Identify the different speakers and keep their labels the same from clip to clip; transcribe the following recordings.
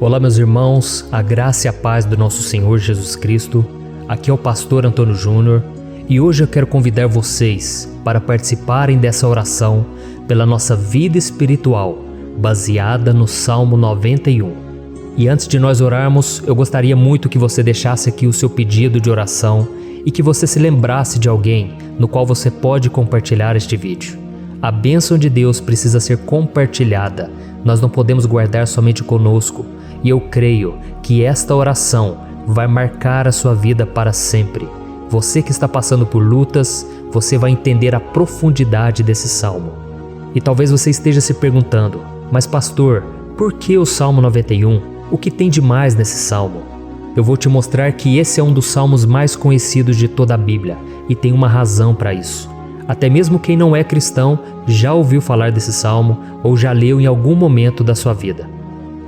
Speaker 1: Olá, meus irmãos, a graça e a paz do nosso Senhor Jesus Cristo. Aqui é o pastor Antônio Júnior e hoje eu quero convidar vocês para participarem dessa oração pela nossa vida espiritual, baseada no Salmo 91. E antes de nós orarmos, eu gostaria muito que você deixasse aqui o seu pedido de oração e que você se lembrasse de alguém no qual você pode compartilhar este vídeo. A bênção de Deus precisa ser compartilhada, nós não podemos guardar somente conosco, e eu creio que esta oração vai marcar a sua vida para sempre. Você que está passando por lutas, você vai entender a profundidade desse salmo. E talvez você esteja se perguntando, mas pastor, por que o Salmo 91? O que tem de mais nesse salmo? Eu vou te mostrar que esse é um dos salmos mais conhecidos de toda a Bíblia, e tem uma razão para isso. Até mesmo quem não é cristão já ouviu falar desse salmo ou já leu em algum momento da sua vida.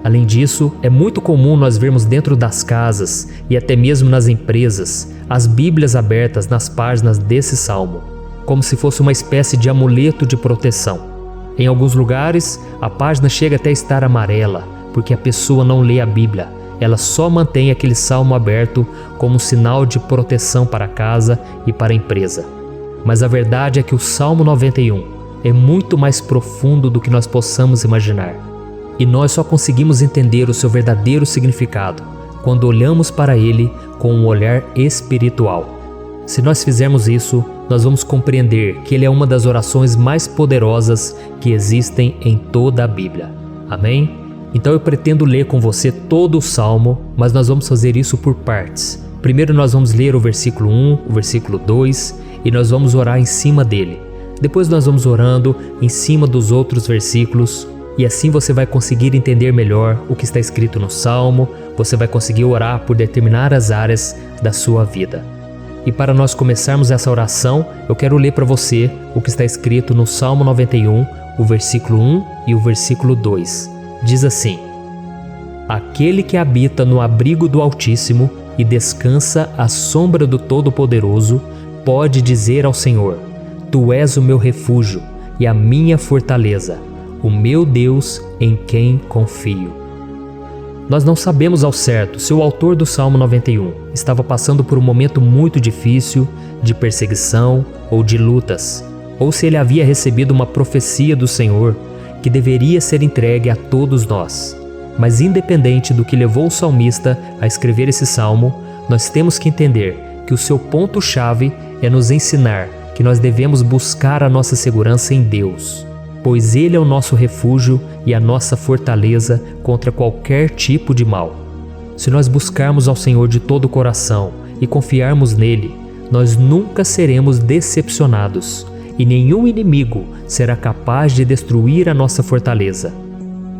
Speaker 1: Além disso, é muito comum nós vermos dentro das casas e até mesmo nas empresas as Bíblias abertas nas páginas desse salmo, como se fosse uma espécie de amuleto de proteção. Em alguns lugares, a página chega até a estar amarela, porque a pessoa não lê a Bíblia, ela só mantém aquele salmo aberto como sinal de proteção para a casa e para a empresa. Mas a verdade é que o Salmo 91 é muito mais profundo do que nós possamos imaginar. E nós só conseguimos entender o seu verdadeiro significado quando olhamos para ele com um olhar espiritual. Se nós fizermos isso, nós vamos compreender que ele é uma das orações mais poderosas que existem em toda a Bíblia. Amém? Então eu pretendo ler com você todo o Salmo, mas nós vamos fazer isso por partes. Primeiro nós vamos ler o versículo 1, o versículo 2, e nós vamos orar em cima dele. Depois nós vamos orando em cima dos outros versículos, e assim você vai conseguir entender melhor o que está escrito no Salmo, você vai conseguir orar por determinadas áreas da sua vida. E para nós começarmos essa oração, eu quero ler para você o que está escrito no Salmo 91, o versículo 1 e o versículo 2. Diz assim: Aquele que habita no abrigo do Altíssimo e descansa à sombra do Todo-Poderoso, pode dizer ao Senhor: Tu és o meu refúgio e a minha fortaleza, o meu Deus em quem confio. Nós não sabemos ao certo se o autor do Salmo 91 estava passando por um momento muito difícil, de perseguição ou de lutas, ou se ele havia recebido uma profecia do Senhor que deveria ser entregue a todos nós. Mas independente do que levou o salmista a escrever esse salmo, nós temos que entender que o seu ponto-chave é nos ensinar que nós devemos buscar a nossa segurança em Deus, pois Ele é o nosso refúgio e a nossa fortaleza contra qualquer tipo de mal. Se nós buscarmos ao Senhor de todo o coração e confiarmos nele, nós nunca seremos decepcionados e nenhum inimigo será capaz de destruir a nossa fortaleza.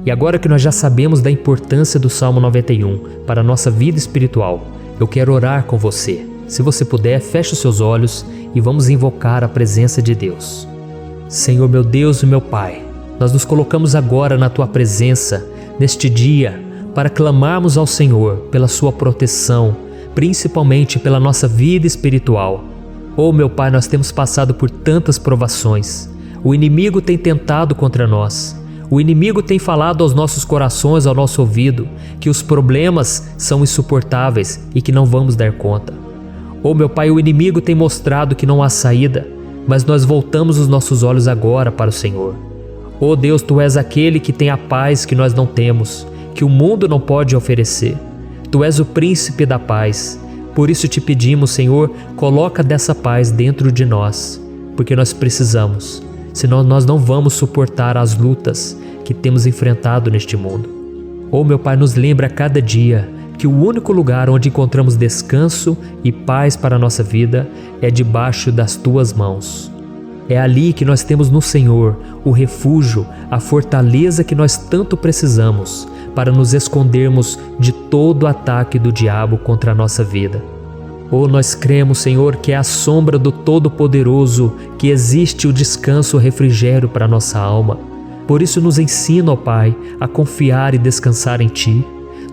Speaker 1: E agora que nós já sabemos da importância do Salmo 91 para a nossa vida espiritual, eu quero orar com você. Se você puder, feche os seus olhos e vamos invocar a presença de Deus. Senhor meu Deus e meu Pai, nós nos colocamos agora na Tua presença, neste dia, para clamarmos ao Senhor pela Sua proteção, principalmente pela nossa vida espiritual. Oh meu Pai, nós temos passado por tantas provações. O inimigo tem tentado contra nós. O inimigo tem falado aos nossos corações, ao nosso ouvido, que os problemas são insuportáveis e que não vamos dar conta. Oh meu Pai, o inimigo tem mostrado que não há saída, mas nós voltamos os nossos olhos agora para o Senhor. Oh Deus, Tu és aquele que tem a paz que nós não temos, que o mundo não pode oferecer. Tu és o príncipe da paz. Por isso te pedimos, Senhor, coloca dessa paz dentro de nós, porque nós precisamos, senão nós não vamos suportar as lutas que temos enfrentado neste mundo. Oh meu Pai, nos lembra a cada dia que o único lugar onde encontramos descanso e paz para a nossa vida é debaixo das Tuas mãos. É ali que nós temos no Senhor o refúgio, a fortaleza que nós tanto precisamos para nos escondermos de todo ataque do diabo contra a nossa vida. Oh, nós cremos, Senhor, que é à sombra do Todo-Poderoso que existe o descanso, o refrigério para a nossa alma. Por isso nos ensina, ó Pai, a confiar e descansar em Ti.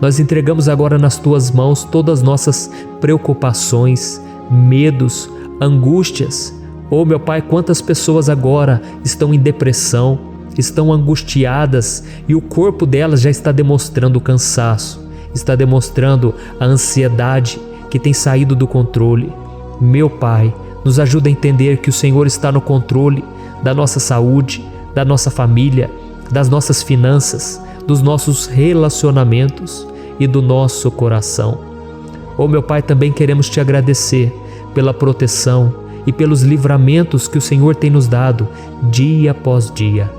Speaker 1: Nós entregamos agora nas Tuas mãos todas as nossas preocupações, medos, angústias. Oh meu Pai, quantas pessoas agora estão em depressão, estão angustiadas e o corpo delas já está demonstrando o cansaço, está demonstrando a ansiedade que tem saído do controle. Meu Pai, nos ajuda a entender que o Senhor está no controle da nossa saúde, da nossa família, das nossas finanças, dos nossos relacionamentos e do nosso coração. Oh, meu Pai, também queremos te agradecer pela proteção e pelos livramentos que o Senhor tem nos dado dia após dia.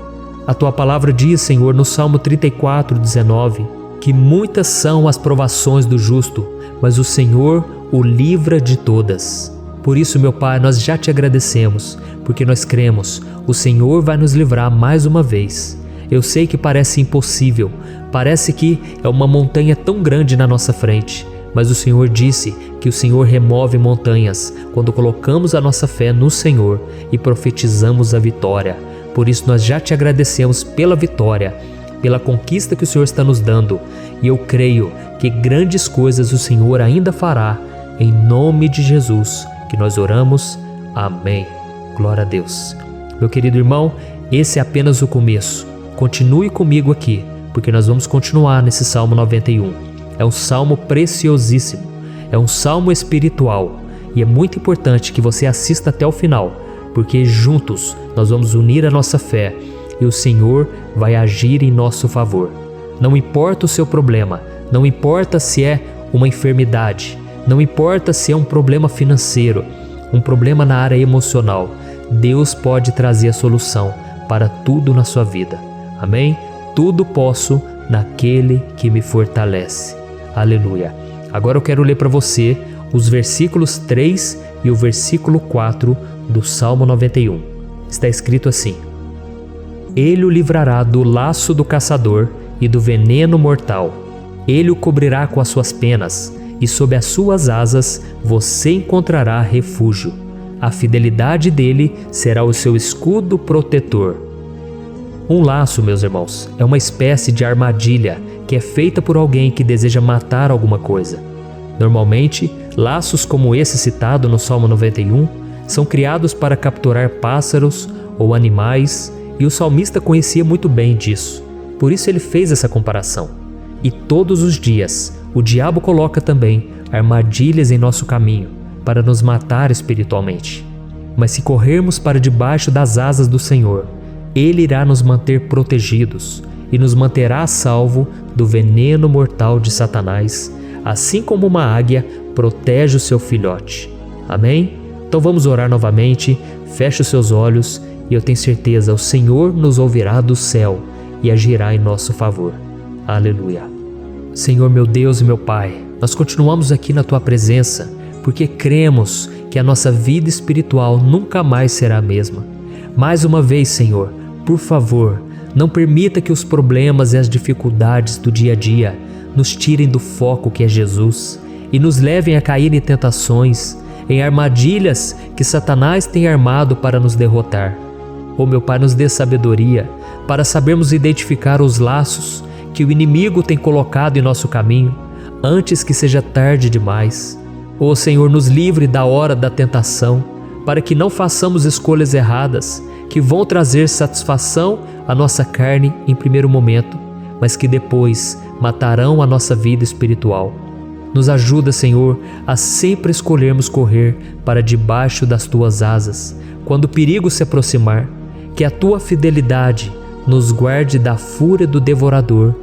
Speaker 1: A tua palavra diz, Senhor, no Salmo 34:19, que muitas são as provações do justo, mas o Senhor o livra de todas. Por isso, meu Pai, nós já te agradecemos, porque nós cremos, o Senhor vai nos livrar mais uma vez. Eu sei que parece impossível, parece que é uma montanha tão grande na nossa frente, mas o Senhor disse que o Senhor remove montanhas quando colocamos a nossa fé no Senhor e profetizamos a vitória. Por isso nós já te agradecemos pela vitória, pela conquista que o Senhor está nos dando, e eu creio que grandes coisas o Senhor ainda fará. Em nome de Jesus que nós oramos. Amém. Glória a Deus. Meu querido irmão, esse é apenas o começo. Continue comigo aqui, porque nós vamos continuar nesse Salmo 91. É um salmo preciosíssimo, é um salmo espiritual, e é muito importante que você assista até o final, porque juntos nós vamos unir a nossa fé e o Senhor vai agir em nosso favor. Não importa o seu problema, não importa se é uma enfermidade, não importa se é um problema financeiro, um problema na área emocional, Deus pode trazer a solução para tudo na sua vida. Amém? Tudo posso naquele que me fortalece. Aleluia. Agora eu quero ler para você os versículos 3 e o versículo 4 do Salmo 91. Está escrito assim: Ele o livrará do laço do caçador e do veneno mortal. Ele o cobrirá com as suas penas, e sob as suas asas você encontrará refúgio. A fidelidade dele será o seu escudo protetor. Um laço, meus irmãos, é uma espécie de armadilha que é feita por alguém que deseja matar alguma coisa. Normalmente, laços como esse citado no Salmo 91 são criados para capturar pássaros ou animais, e o salmista conhecia muito bem disso. Por isso ele fez essa comparação. E todos os dias, o diabo coloca também armadilhas em nosso caminho para nos matar espiritualmente. Mas se corrermos para debaixo das asas do Senhor, Ele irá nos manter protegidos e nos manterá a salvo do veneno mortal de Satanás, assim como uma águia protege o seu filhote. Amém? Então vamos orar novamente, feche os seus olhos e eu tenho certeza, o Senhor nos ouvirá do céu e agirá em nosso favor. Aleluia. Senhor, meu Deus e meu Pai, nós continuamos aqui na Tua presença porque cremos que a nossa vida espiritual nunca mais será a mesma. Mais uma vez, Senhor, por favor, não permita que os problemas e as dificuldades do dia a dia nos tirem do foco que é Jesus e nos levem a cair em tentações, em armadilhas que Satanás tem armado para nos derrotar. Oh, meu Pai, nos dê sabedoria para sabermos identificar os laços que o inimigo tem colocado em nosso caminho antes que seja tarde demais. Oh, Senhor, nos livre da hora da tentação, para que não façamos escolhas erradas que vão trazer satisfação à nossa carne em primeiro momento, mas que depois matarão a nossa vida espiritual. Nos ajuda, Senhor, a sempre escolhermos correr para debaixo das Tuas asas, quando o perigo se aproximar, que a Tua fidelidade nos guarde da fúria do devorador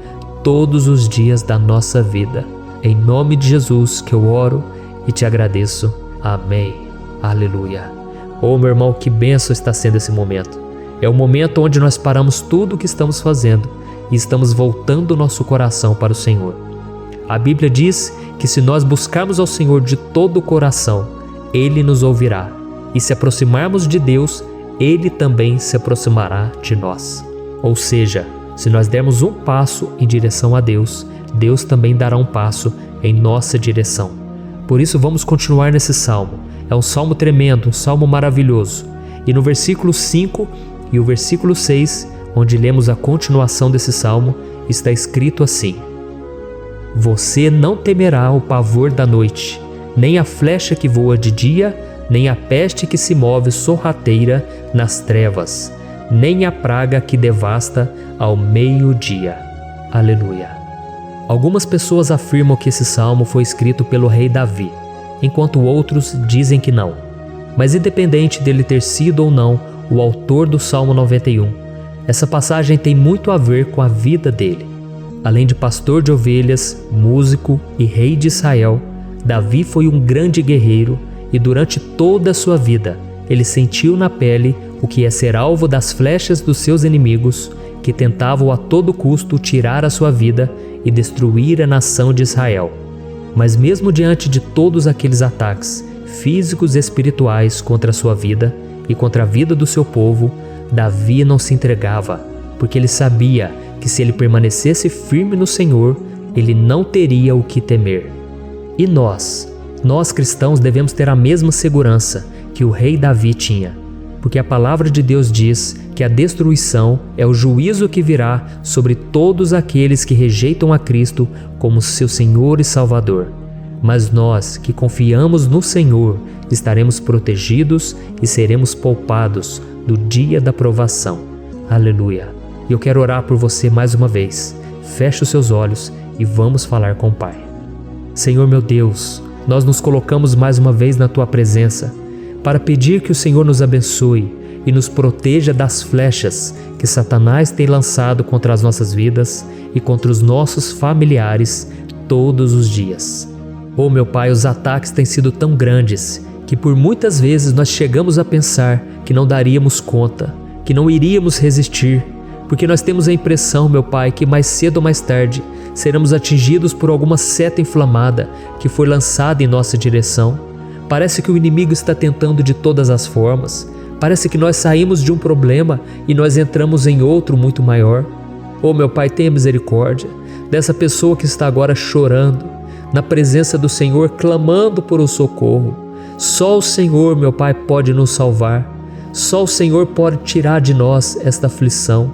Speaker 1: todos os dias da nossa vida. Em nome de Jesus que eu oro e te agradeço. Amém. Aleluia. Oh, meu irmão, que bênção está sendo esse momento. É o momento onde nós paramos tudo o que estamos fazendo e estamos voltando o nosso coração para o Senhor. A Bíblia diz que se nós buscarmos ao Senhor de todo o coração, Ele nos ouvirá. E se aproximarmos de Deus, Ele também se aproximará de nós. Ou seja, se nós dermos um passo em direção a Deus, Deus também dará um passo em nossa direção. Por isso vamos continuar nesse salmo. É um salmo tremendo, um salmo maravilhoso. E no versículo 5 e o versículo 6, onde lemos a continuação desse salmo, está escrito assim: Você não temerá o pavor da noite, nem a flecha que voa de dia, nem a peste que se move sorrateira nas trevas. nem a praga que devasta ao meio-dia. Aleluia. Algumas pessoas afirmam que esse salmo foi escrito pelo rei Davi, enquanto outros dizem que não. Mas independente dele ter sido ou não o autor do Salmo 91, essa passagem tem muito a ver com a vida dele. Além de pastor de ovelhas, músico e rei de Israel, Davi foi um grande guerreiro e durante toda a sua vida ele sentiu na pele o que é ser alvo das flechas dos seus inimigos que tentavam a todo custo tirar a sua vida e destruir a nação de Israel. Mas mesmo diante de todos aqueles ataques físicos e espirituais contra a sua vida e contra a vida do seu povo, Davi não se entregava, porque ele sabia que se ele permanecesse firme no Senhor, ele não teria o que temer. E nós cristãos devemos ter a mesma segurança que o rei Davi tinha, porque a palavra de Deus diz que a destruição é o juízo que virá sobre todos aqueles que rejeitam a Cristo como seu Senhor e Salvador. Mas nós que confiamos no Senhor estaremos protegidos e seremos poupados do dia da provação. Aleluia! E eu quero orar por você mais uma vez. Feche os seus olhos e vamos falar com o Pai. Senhor meu Deus, nós nos colocamos mais uma vez na Tua presença para pedir que o Senhor nos abençoe e nos proteja das flechas que Satanás tem lançado contra as nossas vidas e contra os nossos familiares todos os dias. Oh meu Pai, os ataques têm sido tão grandes que por muitas vezes nós chegamos a pensar que não daríamos conta, que não iríamos resistir, porque nós temos a impressão, meu Pai, que mais cedo ou mais tarde seremos atingidos por alguma seta inflamada que foi lançada em nossa direção. Parece que o inimigo está tentando de todas as formas. Parece que nós saímos de um problema e nós entramos em outro muito maior. Oh meu Pai, tenha misericórdia dessa pessoa que está agora chorando, na presença do Senhor, clamando por um socorro. Só o Senhor, meu Pai, pode nos salvar. Só o Senhor pode tirar de nós esta aflição.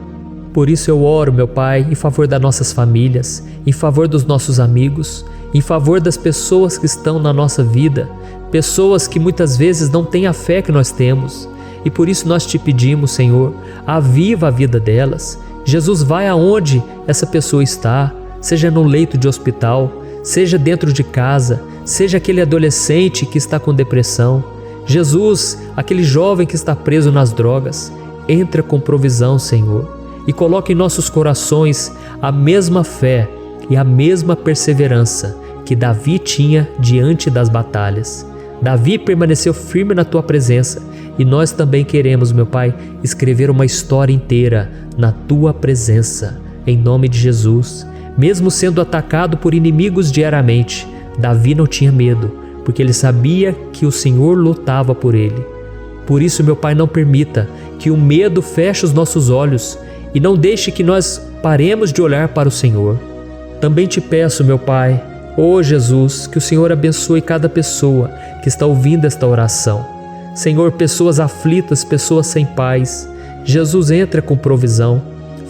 Speaker 1: Por isso eu oro, meu Pai, em favor das nossas famílias, em favor dos nossos amigos, em favor das pessoas que estão na nossa vida, pessoas que muitas vezes não têm a fé que nós temos. E por isso nós te pedimos, Senhor, aviva a vida delas. Jesus, vai aonde essa pessoa está, seja no leito de hospital, seja dentro de casa, seja aquele adolescente que está com depressão. Jesus, aquele jovem que está preso nas drogas, entra com provisão, Senhor, e coloca em nossos corações a mesma fé e a mesma perseverança que Davi tinha diante das batalhas. Davi permaneceu firme na Tua presença e nós também queremos, meu Pai, escrever uma história inteira na Tua presença, em nome de Jesus. Mesmo sendo atacado por inimigos diariamente, Davi não tinha medo, porque ele sabia que o Senhor lutava por ele. Por isso, meu Pai, não permita que o medo feche os nossos olhos e não deixe que nós paremos de olhar para o Senhor. Também te peço, meu Pai, ó Jesus, que o Senhor abençoe cada pessoa que está ouvindo esta oração. Senhor, pessoas aflitas, pessoas sem paz. Jesus, entra com provisão.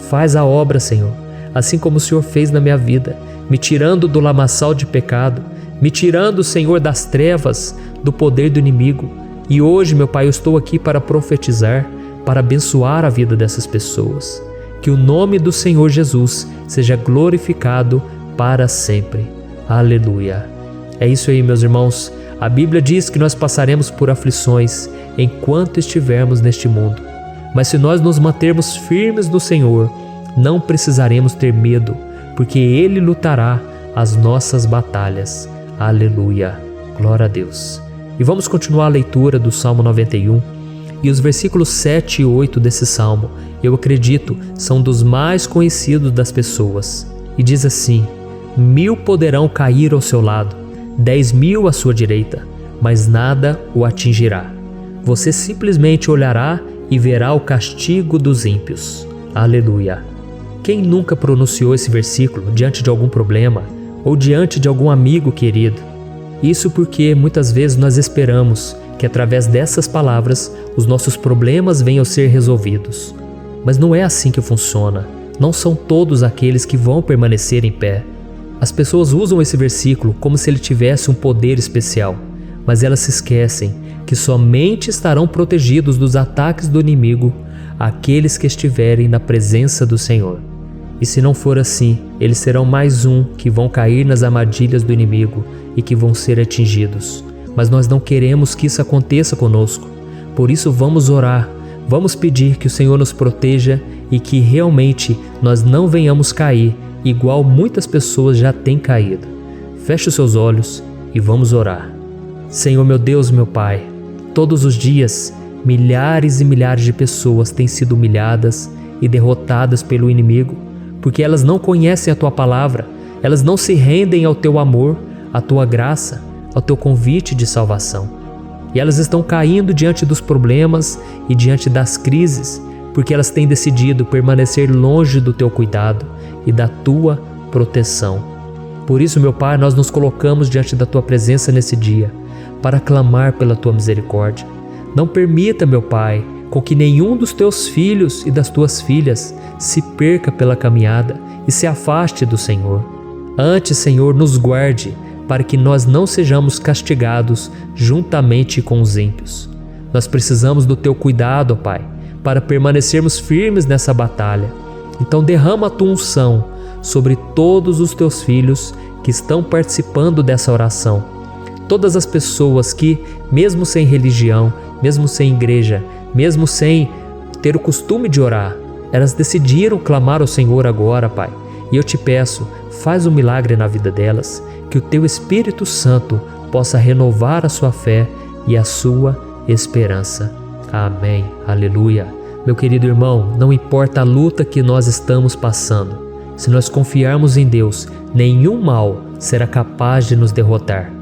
Speaker 1: Faz a obra, Senhor, assim como o Senhor fez na minha vida, me tirando do lamaçal de pecado, me tirando, Senhor, das trevas, do poder do inimigo. E hoje, meu Pai, eu estou aqui para profetizar, para abençoar a vida dessas pessoas. Que o nome do Senhor Jesus seja glorificado para sempre. Aleluia. É isso aí, meus irmãos. A Bíblia diz que nós passaremos por aflições enquanto estivermos neste mundo. Mas se nós nos mantermos firmes no Senhor, não precisaremos ter medo, porque Ele lutará as nossas batalhas. Aleluia. Glória a Deus. E vamos continuar a leitura do Salmo 91. E os versículos 7 e 8 desse Salmo, eu acredito, são dos mais conhecidos das pessoas. E diz assim: 1000 poderão cair ao seu lado, 10.000 à sua direita, mas nada o atingirá. Você simplesmente olhará e verá o castigo dos ímpios. Aleluia. Quem nunca pronunciou esse versículo diante de algum problema ou diante de algum amigo querido? Isso porque muitas vezes nós esperamos que através dessas palavras os nossos problemas venham a ser resolvidos. Mas não é assim que funciona. Não são todos aqueles que vão permanecer em pé. As pessoas usam esse versículo como se ele tivesse um poder especial, mas elas se esquecem que somente estarão protegidos dos ataques do inimigo àqueles que estiverem na presença do Senhor. E se não for assim, eles serão mais um que vão cair nas armadilhas do inimigo e que vão ser atingidos. Mas nós não queremos que isso aconteça conosco. Por isso vamos orar, vamos pedir que o Senhor nos proteja e que realmente nós não venhamos cair igual muitas pessoas já têm caído. Feche os seus olhos e vamos orar. Senhor meu Deus, meu Pai, todos os dias milhares e milhares de pessoas têm sido humilhadas e derrotadas pelo inimigo, porque elas não conhecem a Tua palavra, elas não se rendem ao Teu amor, à Tua graça, ao Teu convite de salvação. E elas estão caindo diante dos problemas e diante das crises, porque elas têm decidido permanecer longe do Teu cuidado e da Tua proteção. Por isso, meu Pai, nós nos colocamos diante da Tua presença nesse dia, para clamar pela Tua misericórdia. Não permita, meu Pai, com que nenhum dos Teus filhos e das Tuas filhas se perca pela caminhada e se afaste do Senhor. Antes, Senhor, nos guarde, para que nós não sejamos castigados juntamente com os ímpios. Nós precisamos do Teu cuidado, ó Pai, para permanecermos firmes nessa batalha. Então derrama a Tua unção sobre todos os Teus filhos que estão participando dessa oração. Todas as pessoas que, mesmo sem religião, mesmo sem igreja, mesmo sem ter o costume de orar, elas decidiram clamar ao Senhor agora, Pai. E eu te peço, faz um milagre na vida delas, que o Teu Espírito Santo possa renovar a sua fé e a sua esperança. Amém. Aleluia. Meu querido irmão, não importa a luta que nós estamos passando, se nós confiarmos em Deus, nenhum mal será capaz de nos derrotar.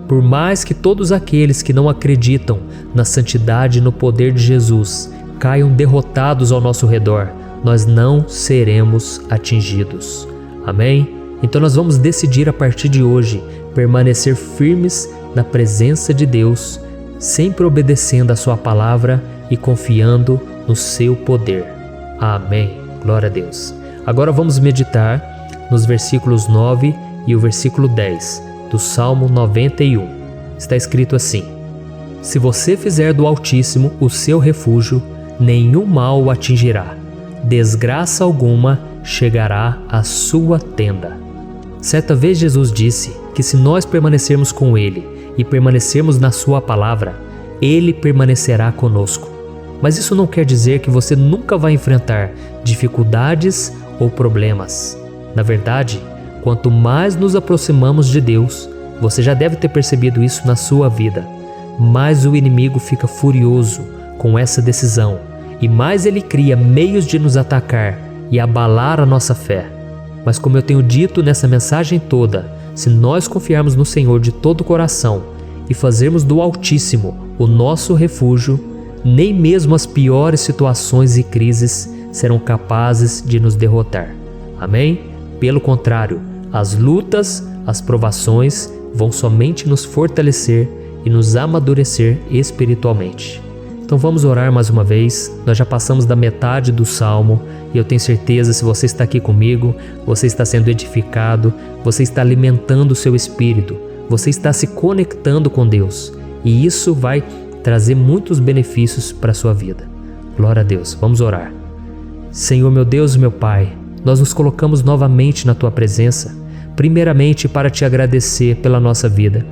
Speaker 1: Por mais que todos aqueles que não acreditam na santidade e no poder de Jesus caiam derrotados ao nosso redor, nós não seremos atingidos. Amém? Então nós vamos decidir a partir de hoje permanecer firmes na presença de Deus, sempre obedecendo a Sua palavra e confiando no Seu poder. Amém. Glória a Deus. Agora vamos meditar nos versículos 9 e o versículo 10 do Salmo 91. Está escrito assim: Se você fizer do Altíssimo o seu refúgio, nenhum mal o atingirá, desgraça alguma chegará à sua tenda. Certa vez Jesus disse que se nós permanecermos com Ele e permanecermos na Sua palavra, Ele permanecerá conosco. Mas isso não quer dizer que você nunca vai enfrentar dificuldades ou problemas. Na verdade, quanto mais nos aproximamos de Deus, você já deve ter percebido isso na sua vida, mais o inimigo fica furioso com essa decisão e mais ele cria meios de nos atacar e abalar a nossa fé. Mas como eu tenho dito nessa mensagem toda, se nós confiarmos no Senhor de todo o coração e fazermos do Altíssimo o nosso refúgio, nem mesmo as piores situações e crises serão capazes de nos derrotar. Amém? Pelo contrário, as lutas, as provações vão somente nos fortalecer e nos amadurecer espiritualmente. Então vamos orar mais uma vez. Nós já passamos da metade do Salmo e eu tenho certeza, se você está aqui comigo, você está sendo edificado, você está alimentando o seu espírito, você está se conectando com Deus e isso vai trazer muitos benefícios para a sua vida. Glória a Deus. Vamos orar. Senhor meu Deus e meu Pai, nós nos colocamos novamente na Tua presença, primeiramente para Te agradecer pela nossa vida.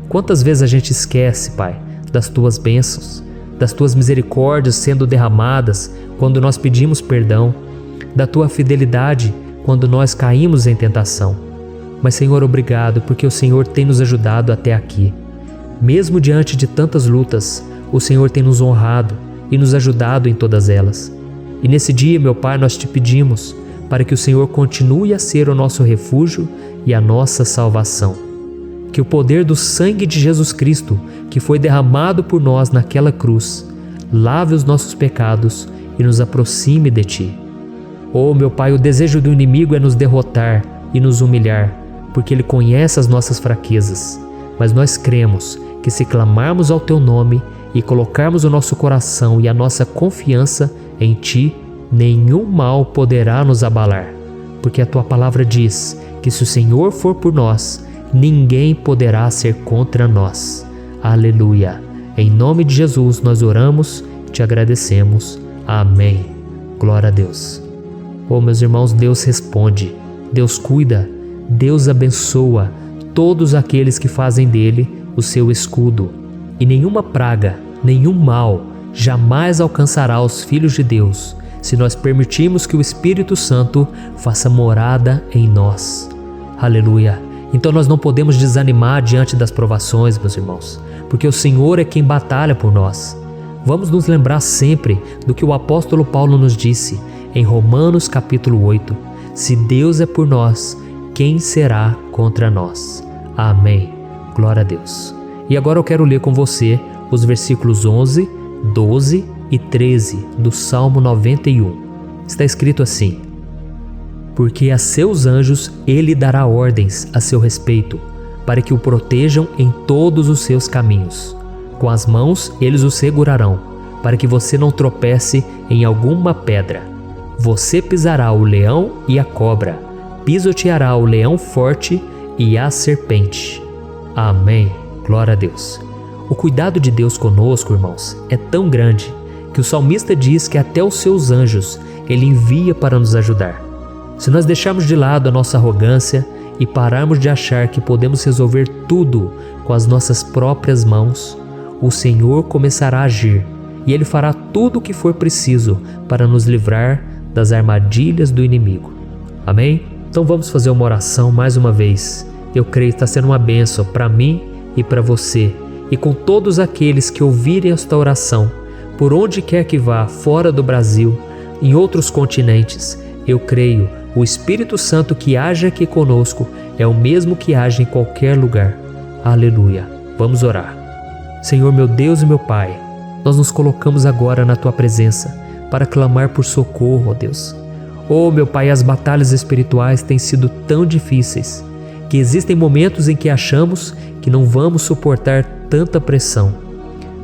Speaker 1: Quantas vezes a gente esquece, Pai, das Tuas bênçãos, das Tuas misericórdias sendo derramadas quando nós pedimos perdão, da Tua fidelidade quando nós caímos em tentação. Mas Senhor, obrigado porque o Senhor tem nos ajudado até aqui. Mesmo diante de tantas lutas, o Senhor tem nos honrado e nos ajudado em todas elas. E nesse dia, meu Pai, nós Te pedimos para que o Senhor continue a ser o nosso refúgio e a nossa salvação. Que o poder do sangue de Jesus Cristo, que foi derramado por nós naquela cruz, lave os nossos pecados e nos aproxime de Ti. Oh, meu Pai, o desejo do inimigo é nos derrotar e nos humilhar, porque ele conhece as nossas fraquezas. Mas nós cremos que se clamarmos ao Teu nome e colocarmos o nosso coração e a nossa confiança em Ti, nenhum mal poderá nos abalar, porque a Tua palavra diz que se o Senhor for por nós, ninguém poderá ser contra nós. Aleluia! Em nome de Jesus nós oramos, Te agradecemos. Amém. Glória a Deus. Oh, meus irmãos, Deus responde, Deus cuida, Deus abençoa todos aqueles que fazem dele o seu escudo. E nenhuma praga, nenhum mal jamais alcançará os filhos de Deus, se nós permitirmos que o Espírito Santo faça morada em nós. Aleluia! Então nós não podemos desanimar diante das provações, meus irmãos, porque o Senhor é quem batalha por nós. Vamos nos lembrar sempre do que o apóstolo Paulo nos disse em Romanos capítulo 8. Se Deus é por nós, quem será contra nós? Amém. Glória a Deus. E agora eu quero ler com você os versículos 11, 12 e 13 do Salmo 91. Está escrito assim: porque a seus anjos ele dará ordens a seu respeito, para que o protejam em todos os seus caminhos. Com as mãos eles o segurarão, para que você não tropece em alguma pedra. Você pisará o leão e a cobra, pisoteará o leão forte e a serpente. Amém. Glória a Deus. O cuidado de Deus conosco, irmãos, é tão grande que o salmista diz que até os seus anjos ele envia para nos ajudar. Se nós deixarmos de lado a nossa arrogância e pararmos de achar que podemos resolver tudo com as nossas próprias mãos, o Senhor começará a agir e Ele fará tudo o que for preciso para nos livrar das armadilhas do inimigo. Amém? Então vamos fazer uma oração mais uma vez. Eu creio que está sendo uma bênção para mim e para você, e com todos aqueles que ouvirem esta oração, por onde quer que vá, fora do Brasil, em outros continentes. Eu creio, o Espírito Santo que age aqui conosco é o mesmo que age em qualquer lugar. Aleluia. Vamos orar. Senhor, meu Deus e meu Pai, nós nos colocamos agora na Tua presença para clamar por socorro, ó Deus. Oh, meu Pai, as batalhas espirituais têm sido tão difíceis que existem momentos em que achamos que não vamos suportar tanta pressão.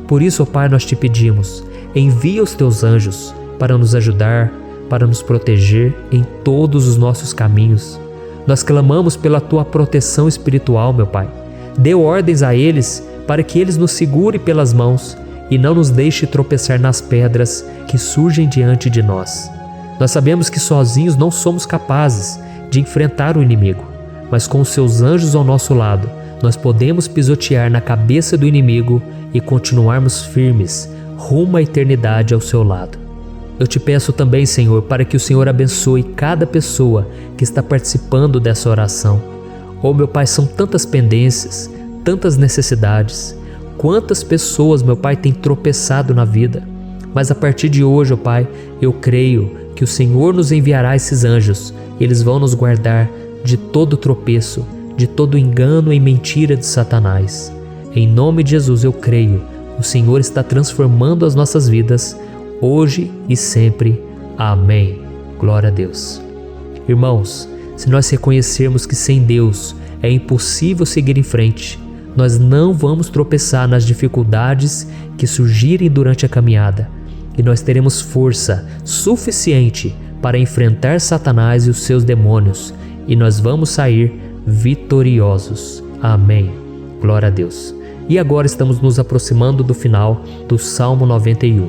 Speaker 1: Por isso, ó Pai, nós te pedimos, envia os Teus anjos para nos ajudar, para nos proteger em todos os nossos caminhos. Nós clamamos pela Tua proteção espiritual, meu Pai. Dê ordens a eles para que eles nos segurem pelas mãos e não nos deixe tropeçar nas pedras que surgem diante de nós. Nós sabemos que sozinhos não somos capazes de enfrentar o inimigo, mas com os Seus anjos ao nosso lado, nós podemos pisotear na cabeça do inimigo e continuarmos firmes rumo à eternidade ao Seu lado. Eu te peço também, Senhor, para que o Senhor abençoe cada pessoa que está participando dessa oração. Oh, meu Pai, são tantas pendências, tantas necessidades. Quantas pessoas, meu Pai, têm tropeçado na vida. Mas a partir de hoje, ó Pai, eu creio que o Senhor nos enviará esses anjos. Eles vão nos guardar de todo tropeço, de todo engano e mentira de Satanás. Em nome de Jesus eu creio, o Senhor está transformando as nossas vidas, hoje e sempre. Amém. Glória a Deus. Irmãos, se nós reconhecermos que sem Deus é impossível seguir em frente, nós não vamos tropeçar nas dificuldades que surgirem durante a caminhada, e nós teremos força suficiente para enfrentar Satanás e os seus demônios, e nós vamos sair vitoriosos. Amém. Glória a Deus. E agora estamos nos aproximando do final do Salmo 91.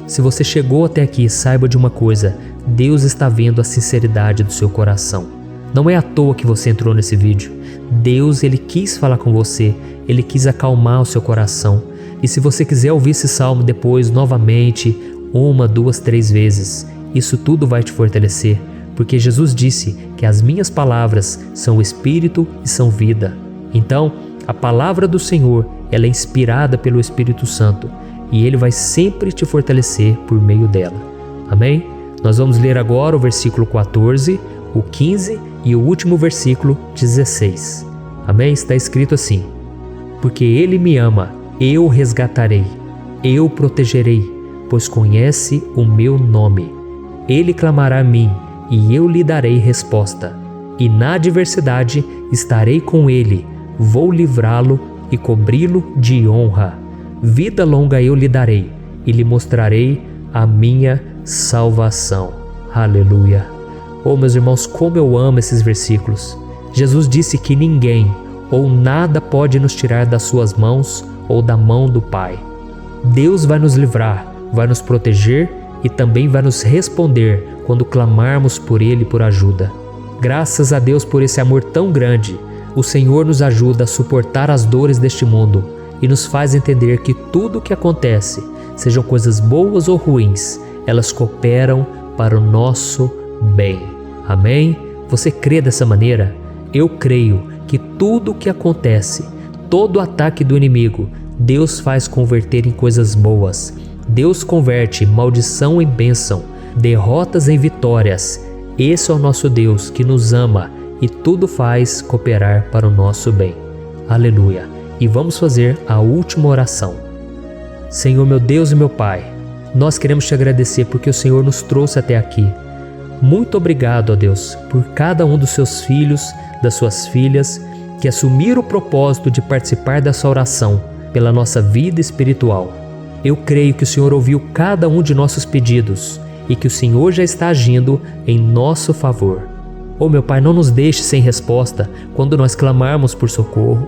Speaker 1: Se você chegou até aqui, saiba de uma coisa: Deus está vendo a sinceridade do seu coração. Não é à toa que você entrou nesse vídeo. Deus, Ele quis falar com você, Ele quis acalmar o seu coração. E se você quiser ouvir esse salmo depois, novamente, 1, 2, 3 vezes, isso tudo vai te fortalecer, porque Jesus disse que as minhas palavras são espírito e são vida. Então, a palavra do Senhor, ela é inspirada pelo Espírito Santo, e Ele vai sempre te fortalecer por meio dela. Amém? Nós vamos ler agora o versículo 14, o 15 e o último versículo 16. Amém? Está escrito assim: porque Ele me ama, eu o resgatarei, eu o protegerei, pois conhece o meu nome. Ele clamará a mim, e eu lhe darei resposta. E na adversidade estarei com ele, vou livrá-lo e cobri-lo de honra. Vida longa eu lhe darei, e lhe mostrarei a minha salvação. Aleluia. Oh, meus irmãos, como eu amo esses versículos. Jesus disse que ninguém ou nada pode nos tirar das suas mãos ou da mão do Pai. Deus vai nos livrar, vai nos proteger e também vai nos responder quando clamarmos por Ele por ajuda. Graças a Deus por esse amor tão grande, o Senhor nos ajuda a suportar as dores deste mundo e nos faz entender que tudo o que acontece, sejam coisas boas ou ruins, elas cooperam para o nosso bem. Amém? Você crê dessa maneira? Eu creio que tudo o que acontece, todo ataque do inimigo, Deus faz converter em coisas boas. Deus converte maldição em bênção, derrotas em vitórias. Esse é o nosso Deus que nos ama e tudo faz cooperar para o nosso bem. Aleluia! E vamos fazer a última oração. Senhor, meu Deus e meu Pai, nós queremos te agradecer porque o Senhor nos trouxe até aqui. Muito obrigado, ó Deus, por cada um dos seus filhos, das suas filhas, que assumiram o propósito de participar dessa oração pela nossa vida espiritual. Eu creio que o Senhor ouviu cada um de nossos pedidos e que o Senhor já está agindo em nosso favor. Oh, meu Pai, não nos deixe sem resposta quando nós clamarmos por socorro.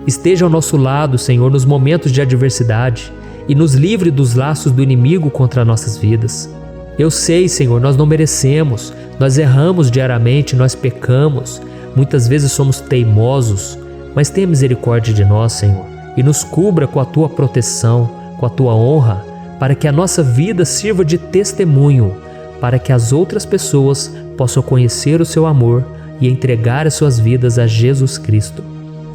Speaker 1: Esteja ao nosso lado, Senhor, nos momentos de adversidade e nos livre dos laços do inimigo contra nossas vidas. Eu sei, Senhor, nós não merecemos, nós erramos diariamente, nós pecamos, muitas vezes somos teimosos, mas tenha misericórdia de nós, Senhor, e nos cubra com a Tua proteção, com a Tua honra, para que a nossa vida sirva de testemunho, para que as outras pessoas possam conhecer o Seu amor e entregar as suas vidas a Jesus Cristo.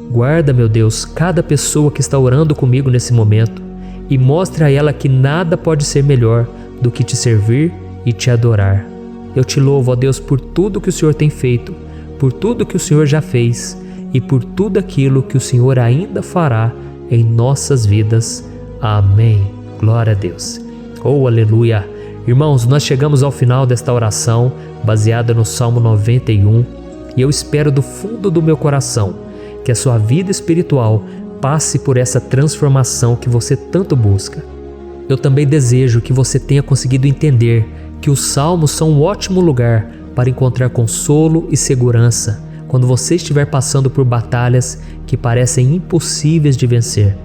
Speaker 1: Guarda, meu Deus, cada pessoa que está orando comigo nesse momento e mostre a ela que nada pode ser melhor do que te servir e te adorar. Eu te louvo, ó Deus, por tudo que o Senhor tem feito, por tudo que o Senhor já fez e por tudo aquilo que o Senhor ainda fará em nossas vidas. Amém. Glória a Deus. Oh, aleluia. Irmãos, nós chegamos ao final desta oração baseada no Salmo 91 e eu espero do fundo do meu coração que a sua vida espiritual passe por essa transformação que você tanto busca. Eu também desejo que você tenha conseguido entender que os salmos são um ótimo lugar para encontrar consolo e segurança quando você estiver passando por batalhas que parecem impossíveis de vencer.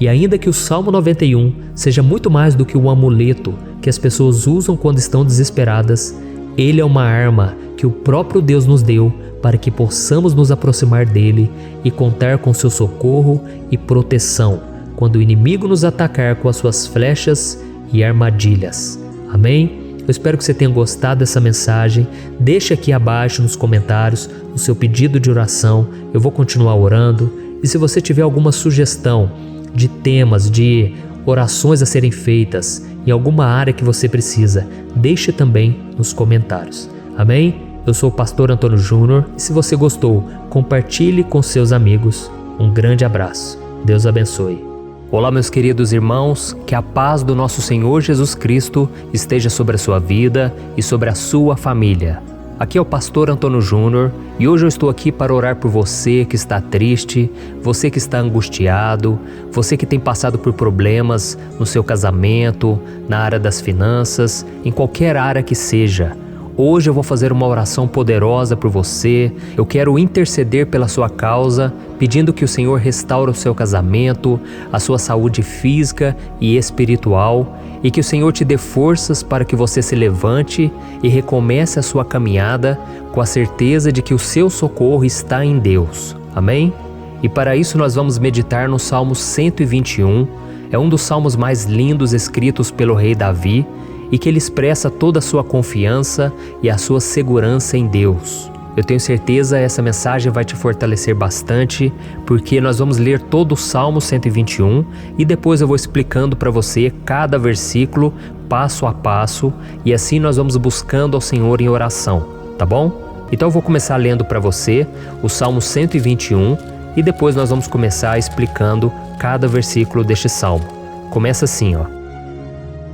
Speaker 1: E ainda que o Salmo 91 seja muito mais do que um amuleto que as pessoas usam quando estão desesperadas, ele é uma arma que o próprio Deus nos deu para que possamos nos aproximar dele e contar com seu socorro e proteção quando o inimigo nos atacar com as suas flechas e armadilhas. Amém? Eu espero que você tenha gostado dessa mensagem. Deixe aqui abaixo nos comentários o seu pedido de oração. Eu vou continuar orando. E se você tiver alguma sugestão de temas, de orações a serem feitas em alguma área que você precisa, deixe também nos comentários. Amém? Eu sou o pastor Antônio Júnior e se você gostou, compartilhe com seus amigos. Um grande abraço. Deus abençoe. Olá, meus queridos irmãos, que a paz do nosso Senhor Jesus Cristo esteja sobre a sua vida e sobre a sua família. Aqui é o pastor Antônio Júnior e hoje eu estou aqui para orar por você que está triste, você que está angustiado, você que tem passado por problemas no seu casamento, na área das finanças, em qualquer área que seja. Hoje eu vou fazer uma oração poderosa por você. Eu quero interceder pela sua causa, pedindo que o Senhor restaure o seu casamento, a sua saúde física e espiritual, e que o Senhor te dê forças para que você se levante e recomece a sua caminhada com a certeza de que o seu socorro está em Deus. Amém? E para isso nós vamos meditar no Salmo 121. É um dos salmos mais lindos escritos pelo rei Davi, e que ele expressa toda a sua confiança e a sua segurança em Deus. Eu tenho certeza essa mensagem vai te fortalecer bastante, porque nós vamos ler todo o Salmo 121 e depois eu vou explicando para você cada versículo, passo a passo, e assim nós vamos buscando ao Senhor em oração, tá bom? Então eu vou começar lendo para você o Salmo 121 e depois nós vamos começar explicando cada versículo deste salmo. Começa assim, ó.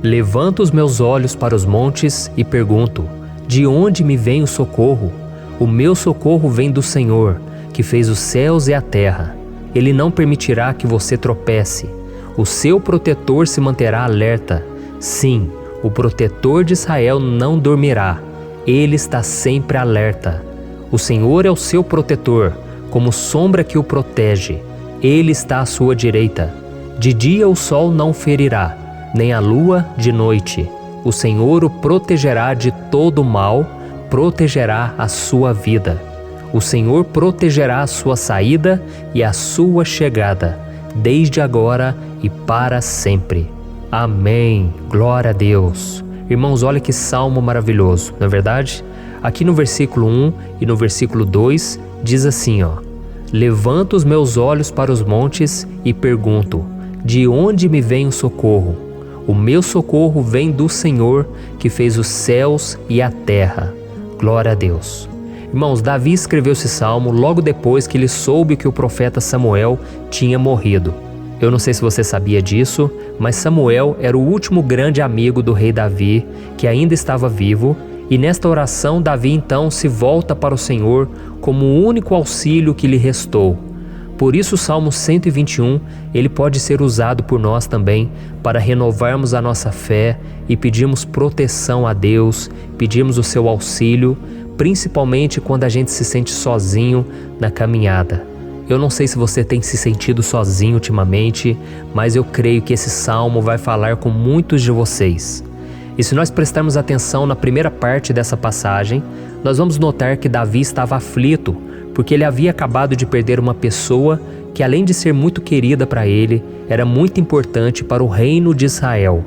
Speaker 1: Levanto os meus olhos para os montes e pergunto: de onde me vem o socorro? O meu socorro vem do Senhor, que fez os céus e a terra. Ele não permitirá que você tropece. O seu protetor se manterá alerta. Sim, o protetor de Israel não dormirá. Ele está sempre alerta. O Senhor é o seu protetor, como sombra que o protege. Ele está à sua direita. De dia o sol não ferirá, nem a lua de noite. O Senhor o protegerá de todo mal, protegerá a sua vida. O Senhor protegerá a sua saída e a sua chegada, desde agora e para sempre. Amém. Glória a Deus. Irmãos, olha que salmo maravilhoso, não é verdade? Aqui no versículo 1 e no versículo 2 diz assim, ó: Levanto os meus olhos para os montes e pergunto: de onde me vem o socorro? O meu socorro vem do Senhor, que fez os céus e a terra. Glória a Deus. Irmãos, Davi escreveu esse salmo logo depois que ele soube que o profeta Samuel tinha morrido. Eu não sei se você sabia disso, mas Samuel era o último grande amigo do rei Davi, que ainda estava vivo, e nesta oração Davi então se volta para o Senhor como o único auxílio que lhe restou. Por isso o Salmo 121, ele pode ser usado por nós também para renovarmos a nossa fé e pedirmos proteção a Deus, pedirmos o seu auxílio, principalmente quando a gente se sente sozinho na caminhada. Eu não sei se você tem se sentido sozinho ultimamente, mas eu creio que esse salmo vai falar com muitos de vocês. E se nós prestarmos atenção na primeira parte dessa passagem, nós vamos notar que Davi estava aflito, porque ele havia acabado de perder uma pessoa que, além de ser muito querida para ele, era muito importante para o reino de Israel.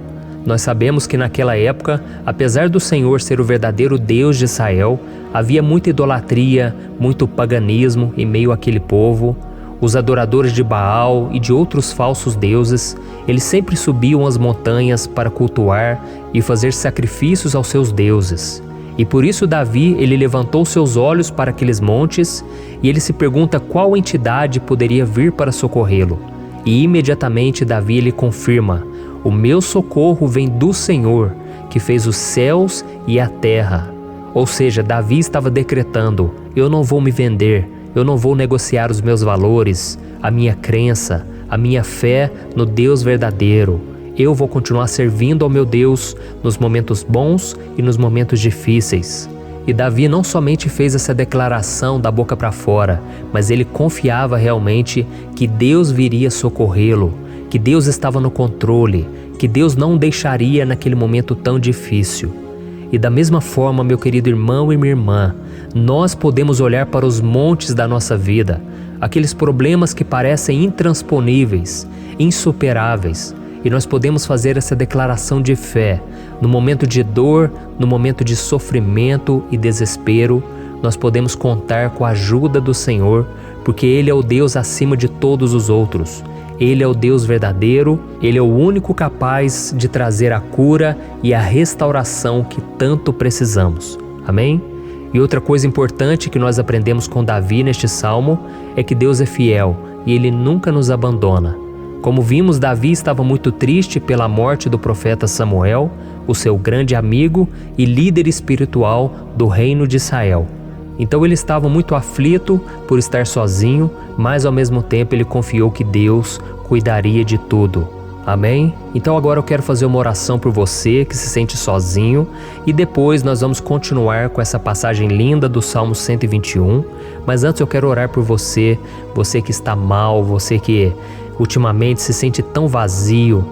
Speaker 1: Nós sabemos que naquela época, apesar do Senhor ser o verdadeiro Deus de Israel, havia muita idolatria, muito paganismo em meio àquele povo. Os adoradores de Baal e de outros falsos deuses, eles sempre subiam as montanhas para cultuar e fazer sacrifícios aos seus deuses. E por isso Davi, ele levantou seus olhos para aqueles montes e ele se pergunta qual entidade poderia vir para socorrê-lo. E imediatamente Davi ele confirma: o meu socorro vem do Senhor, que fez os céus e a terra. Ou seja, Davi estava decretando: eu não vou me vender, eu não vou negociar os meus valores, a minha crença, a minha fé no Deus verdadeiro. Eu vou continuar servindo ao meu Deus nos momentos bons e nos momentos difíceis. E Davi não somente fez essa declaração da boca para fora, mas ele confiava realmente que Deus viria socorrê-lo, que Deus estava no controle, que Deus não o deixaria naquele momento tão difícil. E da mesma forma, meu querido irmão e minha irmã, nós podemos olhar para os montes da nossa vida, aqueles problemas que parecem intransponíveis, insuperáveis, e nós podemos fazer essa declaração de fé. No momento de dor, no momento de sofrimento e desespero, nós podemos contar com a ajuda do Senhor, porque Ele é o Deus acima de todos os outros. Ele é o Deus verdadeiro, Ele é o único capaz de trazer a cura e a restauração que tanto precisamos. Amém? E outra coisa importante que nós aprendemos com Davi neste salmo é que Deus é fiel e Ele nunca nos abandona. Como vimos, Davi estava muito triste pela morte do profeta Samuel, o seu grande amigo e líder espiritual do reino de Israel. Então ele estava muito aflito por estar sozinho, mas ao mesmo tempo ele confiou que Deus cuidaria de tudo. Amém? Então agora eu quero fazer uma oração por você que se sente sozinho e depois nós vamos continuar com essa passagem linda do Salmo 121. Mas antes eu quero orar por você, você que está mal, você que ultimamente se sente tão vazio,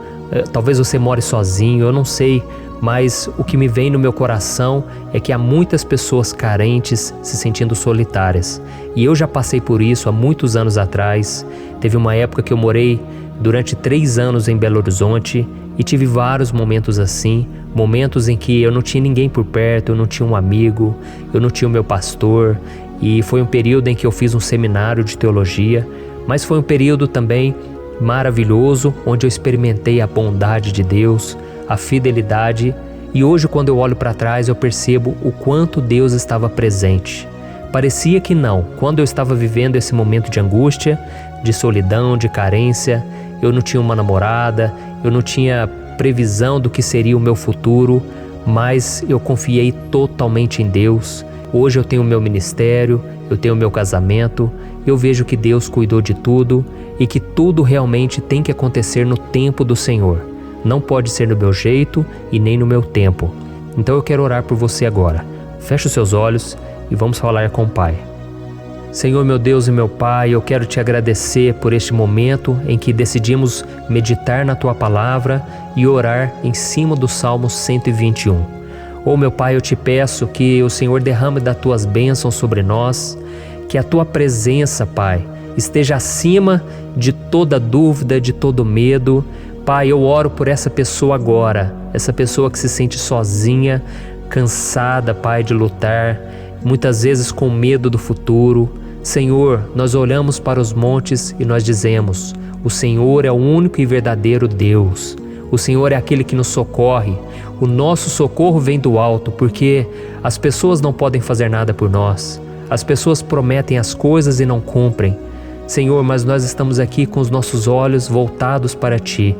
Speaker 1: talvez você more sozinho, eu não sei, mas o que me vem no meu coração é que há muitas pessoas carentes se sentindo solitárias. E eu já passei por isso há muitos anos atrás. Teve uma época que eu morei durante 3 anos em Belo Horizonte e tive vários momentos assim, momentos em que eu não tinha ninguém por perto, eu não tinha um amigo, eu não tinha o meu pastor, e foi um período em que eu fiz um seminário de teologia, mas foi um período também maravilhoso, onde eu experimentei a bondade de Deus, a fidelidade, e hoje quando eu olho para trás eu percebo o quanto Deus estava presente. Parecia que não, quando eu estava vivendo esse momento de angústia, de solidão, de carência, eu não tinha uma namorada, eu não tinha previsão do que seria o meu futuro, mas eu confiei totalmente em Deus. Hoje eu tenho o meu ministério, eu tenho o meu casamento, eu vejo que Deus cuidou de tudo e que tudo realmente tem que acontecer no tempo do Senhor. Não pode ser no meu jeito e nem no meu tempo. Então eu quero orar por você agora. Feche os seus olhos e vamos falar com o Pai. Senhor, meu Deus e meu Pai, eu quero te agradecer por este momento em que decidimos meditar na Tua Palavra e orar em cima do Salmo 121. Oh, meu Pai, eu te peço que o Senhor derrame das Tuas bênçãos sobre nós, que a Tua presença, Pai, esteja acima de toda dúvida, de todo medo. Pai, eu oro por essa pessoa agora, essa pessoa que se sente sozinha, cansada, Pai, de lutar, muitas vezes com medo do futuro. Senhor, nós olhamos para os montes e nós dizemos: o Senhor é o único e verdadeiro Deus. O Senhor é aquele que nos socorre. O nosso socorro vem do alto, porque as pessoas não podem fazer nada por nós. As pessoas prometem as coisas e não cumprem. Senhor, mas nós estamos aqui com os nossos olhos voltados para Ti.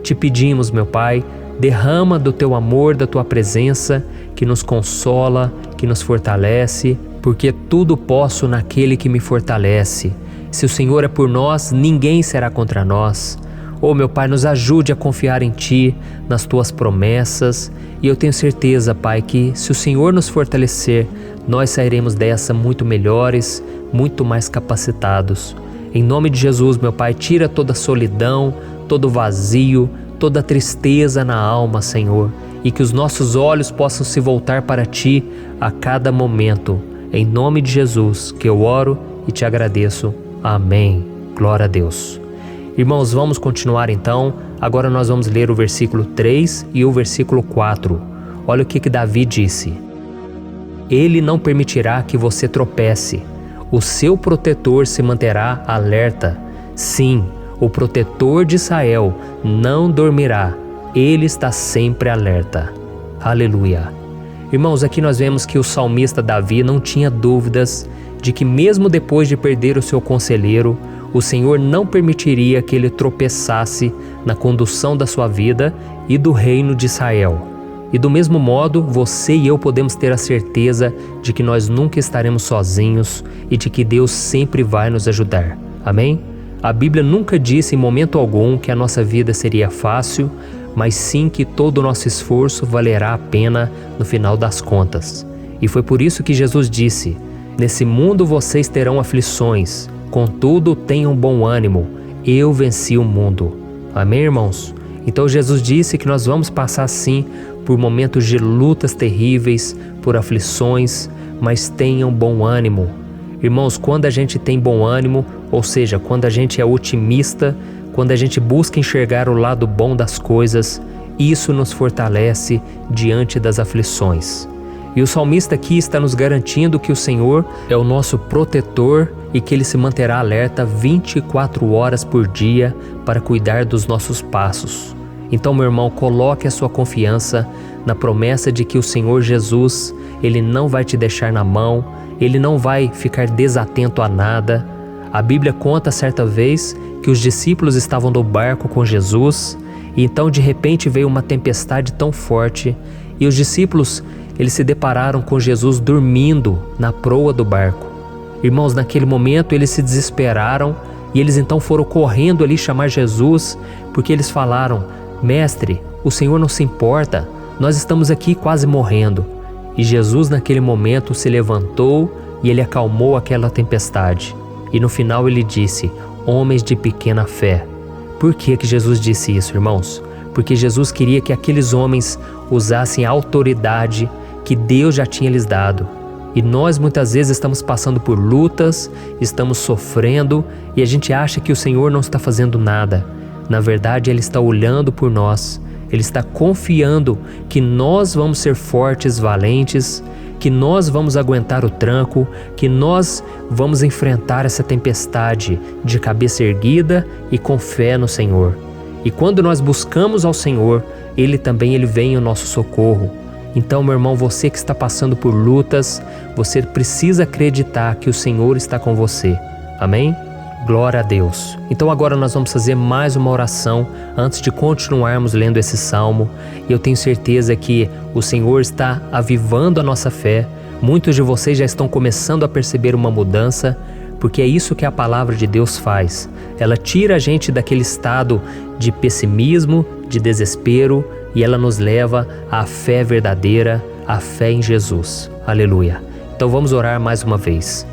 Speaker 1: Te pedimos, meu Pai, derrama do Teu amor, da Tua presença, que nos consola, que nos fortalece, porque tudo posso naquele que me fortalece. Se o Senhor é por nós, ninguém será contra nós. Oh, meu Pai, nos ajude a confiar em Ti, nas Tuas promessas, e eu tenho certeza, Pai, que se o Senhor nos fortalecer, nós sairemos dessa muito melhores, muito mais capacitados. Em nome de Jesus, meu Pai, tira toda a solidão, todo o vazio, toda a tristeza na alma, Senhor, e que os nossos olhos possam se voltar para Ti a cada momento. Em nome de Jesus que eu oro e te agradeço. Amém. Glória a Deus. Irmãos, vamos continuar então. Agora nós vamos ler o versículo 3 e o versículo 4. Olha o que Davi disse. Ele não permitirá que você tropece. O seu protetor se manterá alerta. Sim, o protetor de Israel não dormirá. Ele está sempre alerta. Aleluia. Irmãos, aqui nós vemos que o salmista Davi não tinha dúvidas de que mesmo depois de perder o seu conselheiro, o Senhor não permitiria que ele tropeçasse na condução da sua vida e do reino de Israel. E do mesmo modo, você e eu podemos ter a certeza de que nós nunca estaremos sozinhos e de que Deus sempre vai nos ajudar. Amém? A Bíblia nunca disse em momento algum que a nossa vida seria fácil, mas sim que todo o nosso esforço valerá a pena no final das contas. E foi por isso que Jesus disse: nesse mundo vocês terão aflições, contudo tenham bom ânimo, eu venci o mundo. Amém, irmãos? Então Jesus disse que nós vamos passar sim por momentos de lutas terríveis, por aflições, mas tenham bom ânimo. Irmãos, quando a gente tem bom ânimo, ou seja, quando a gente é otimista, quando a gente busca enxergar o lado bom das coisas, isso nos fortalece diante das aflições. E o salmista aqui está nos garantindo que o Senhor é o nosso protetor e que Ele se manterá alerta 24 horas por dia para cuidar dos nossos passos. Então, meu irmão, coloque a sua confiança na promessa de que o Senhor Jesus, Ele não vai te deixar na mão, Ele não vai ficar desatento a nada. A Bíblia conta certa vez que os discípulos estavam no barco com Jesus e então de repente veio uma tempestade tão forte e os discípulos eles se depararam com Jesus dormindo na proa do barco. Irmãos, naquele momento eles se desesperaram e eles então foram correndo ali chamar Jesus porque eles falaram: Mestre, o Senhor não se importa, nós estamos aqui quase morrendo. E Jesus naquele momento se levantou e Ele acalmou aquela tempestade. E no final Ele disse: homens de pequena fé. Por que Jesus disse isso, irmãos? Porque Jesus queria que aqueles homens usassem a autoridade que Deus já tinha lhes dado. E nós muitas vezes estamos passando por lutas, estamos sofrendo e a gente acha que o Senhor não está fazendo nada. Na verdade, Ele está olhando por nós. Ele está confiando que nós vamos ser fortes, valentes, que nós vamos aguentar o tranco, que nós vamos enfrentar essa tempestade de cabeça erguida e com fé no Senhor. E quando nós buscamos ao Senhor, Ele vem em nosso socorro. Então, meu irmão, você que está passando por lutas, você precisa acreditar que o Senhor está com você. Amém? Glória a Deus. Então agora nós vamos fazer mais uma oração antes de continuarmos lendo esse salmo. E eu tenho certeza que o Senhor está avivando a nossa fé. Muitos de vocês já estão começando a perceber uma mudança, porque é isso que a palavra de Deus faz. Ela tira a gente daquele estado de pessimismo, de desespero, e ela nos leva à fé verdadeira, à fé em Jesus. Aleluia. Então vamos orar mais uma vez.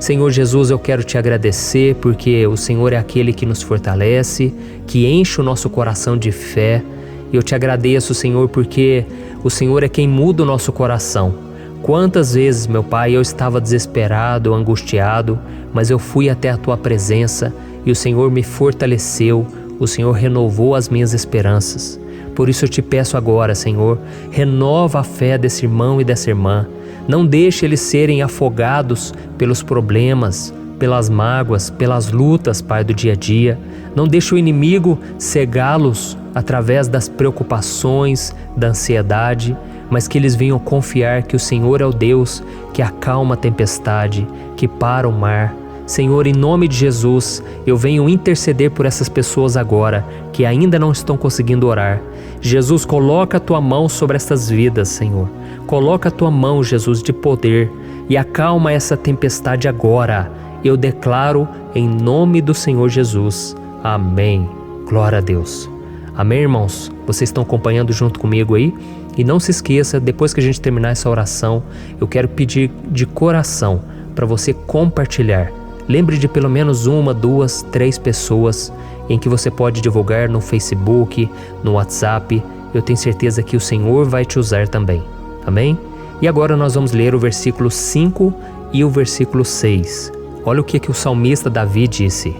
Speaker 1: Senhor Jesus, eu quero te agradecer porque o Senhor é aquele que nos fortalece, que enche o nosso coração de fé. E eu te agradeço, Senhor, porque o Senhor é quem muda o nosso coração. Quantas vezes, meu Pai, eu estava desesperado, angustiado, mas eu fui até a Tua presença e o Senhor me fortaleceu, o Senhor renovou as minhas esperanças. Por isso eu te peço agora, Senhor, renova a fé desse irmão e dessa irmã. Não deixe eles serem afogados pelos problemas, pelas mágoas, pelas lutas, Pai, do dia a dia. Não deixe o inimigo cegá-los através das preocupações, da ansiedade, mas que eles venham confiar que o Senhor é o Deus que acalma a tempestade, que para o mar. Senhor, em nome de Jesus, eu venho interceder por essas pessoas agora que ainda não estão conseguindo orar. Jesus, coloca a Tua mão sobre essas vidas, Senhor. Coloca a Tua mão, Jesus, de poder e acalma essa tempestade agora. Eu declaro em nome do Senhor Jesus. Amém. Glória a Deus. Amém, irmãos? Vocês estão acompanhando junto comigo aí? E não se esqueça, depois que a gente terminar essa oração, eu quero pedir de coração para você compartilhar. Lembre de pelo menos 1, 2, 3 pessoas em que você pode divulgar no Facebook, no WhatsApp. Eu tenho certeza que o Senhor vai te usar também. Amém? E agora nós vamos ler o versículo 5 e o versículo 6. Olha o que o salmista Davi disse.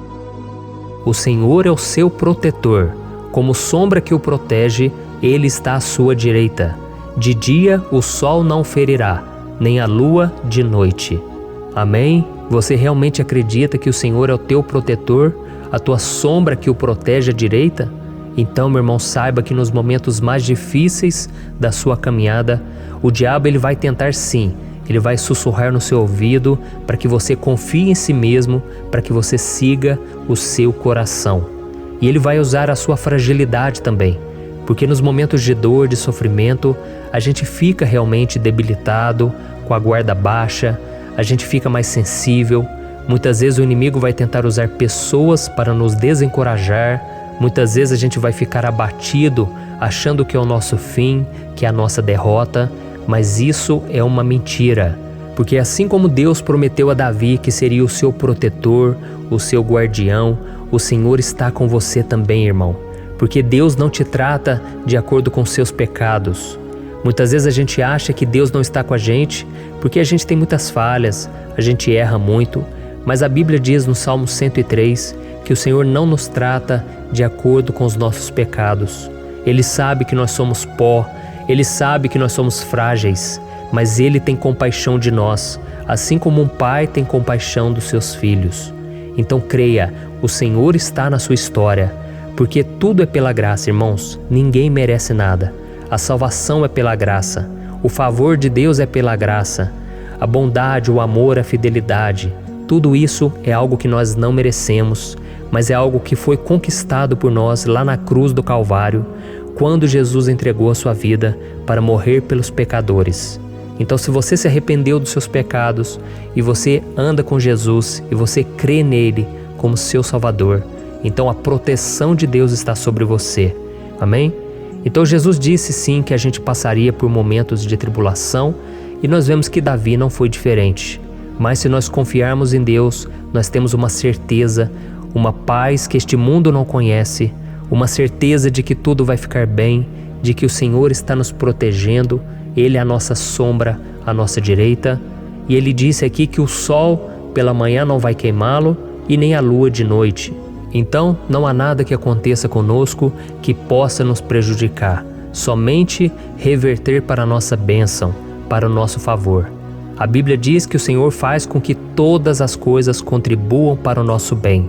Speaker 1: O Senhor é o seu protetor, como sombra que o protege, Ele está à sua direita. De dia o sol não ferirá, nem a lua de noite. Amém? Você realmente acredita que o Senhor é o teu protetor, a tua sombra que o protege à direita? Então, meu irmão, saiba que nos momentos mais difíceis da sua caminhada, o diabo ele vai tentar sim, ele vai sussurrar no seu ouvido para que você confie em si mesmo, para que você siga o seu coração. E ele vai usar a sua fragilidade também, porque nos momentos de dor, de sofrimento, a gente fica realmente debilitado, com a guarda baixa, a gente fica mais sensível. Muitas vezes o inimigo vai tentar usar pessoas para nos desencorajar. Muitas vezes a gente vai ficar abatido, achando que é o nosso fim, que é a nossa derrota. Mas isso é uma mentira, porque assim como Deus prometeu a Davi que seria o seu protetor, o seu guardião, o Senhor está com você também, irmão. Porque Deus não te trata de acordo com seus pecados. Muitas vezes a gente acha que Deus não está com a gente porque a gente tem muitas falhas, a gente erra muito, mas a Bíblia diz no Salmo 103 que o Senhor não nos trata de acordo com os nossos pecados. Ele sabe que nós somos pó, Ele sabe que nós somos frágeis, mas Ele tem compaixão de nós, assim como um pai tem compaixão dos seus filhos. Então creia, o Senhor está na sua história, porque tudo é pela graça, irmãos, ninguém merece nada. A salvação é pela graça, o favor de Deus é pela graça, a bondade, o amor, a fidelidade, tudo isso é algo que nós não merecemos, mas é algo que foi conquistado por nós lá na cruz do Calvário, quando Jesus entregou a sua vida para morrer pelos pecadores. Então, se você se arrependeu dos seus pecados e você anda com Jesus e você crê nele como seu Salvador, então a proteção de Deus está sobre você. Amém? Então Jesus disse sim que a gente passaria por momentos de tribulação e nós vemos que Davi não foi diferente. Mas se nós confiarmos em Deus, nós temos uma certeza, uma paz que este mundo não conhece, uma certeza de que tudo vai ficar bem, de que o Senhor está nos protegendo, Ele é a nossa sombra, à nossa direita. E Ele disse aqui que o sol pela manhã não vai queimá-lo e nem a lua de noite. Então, não há nada que aconteça conosco que possa nos prejudicar, somente reverter para a nossa bênção, para o nosso favor. A Bíblia diz que o Senhor faz com que todas as coisas contribuam para o nosso bem.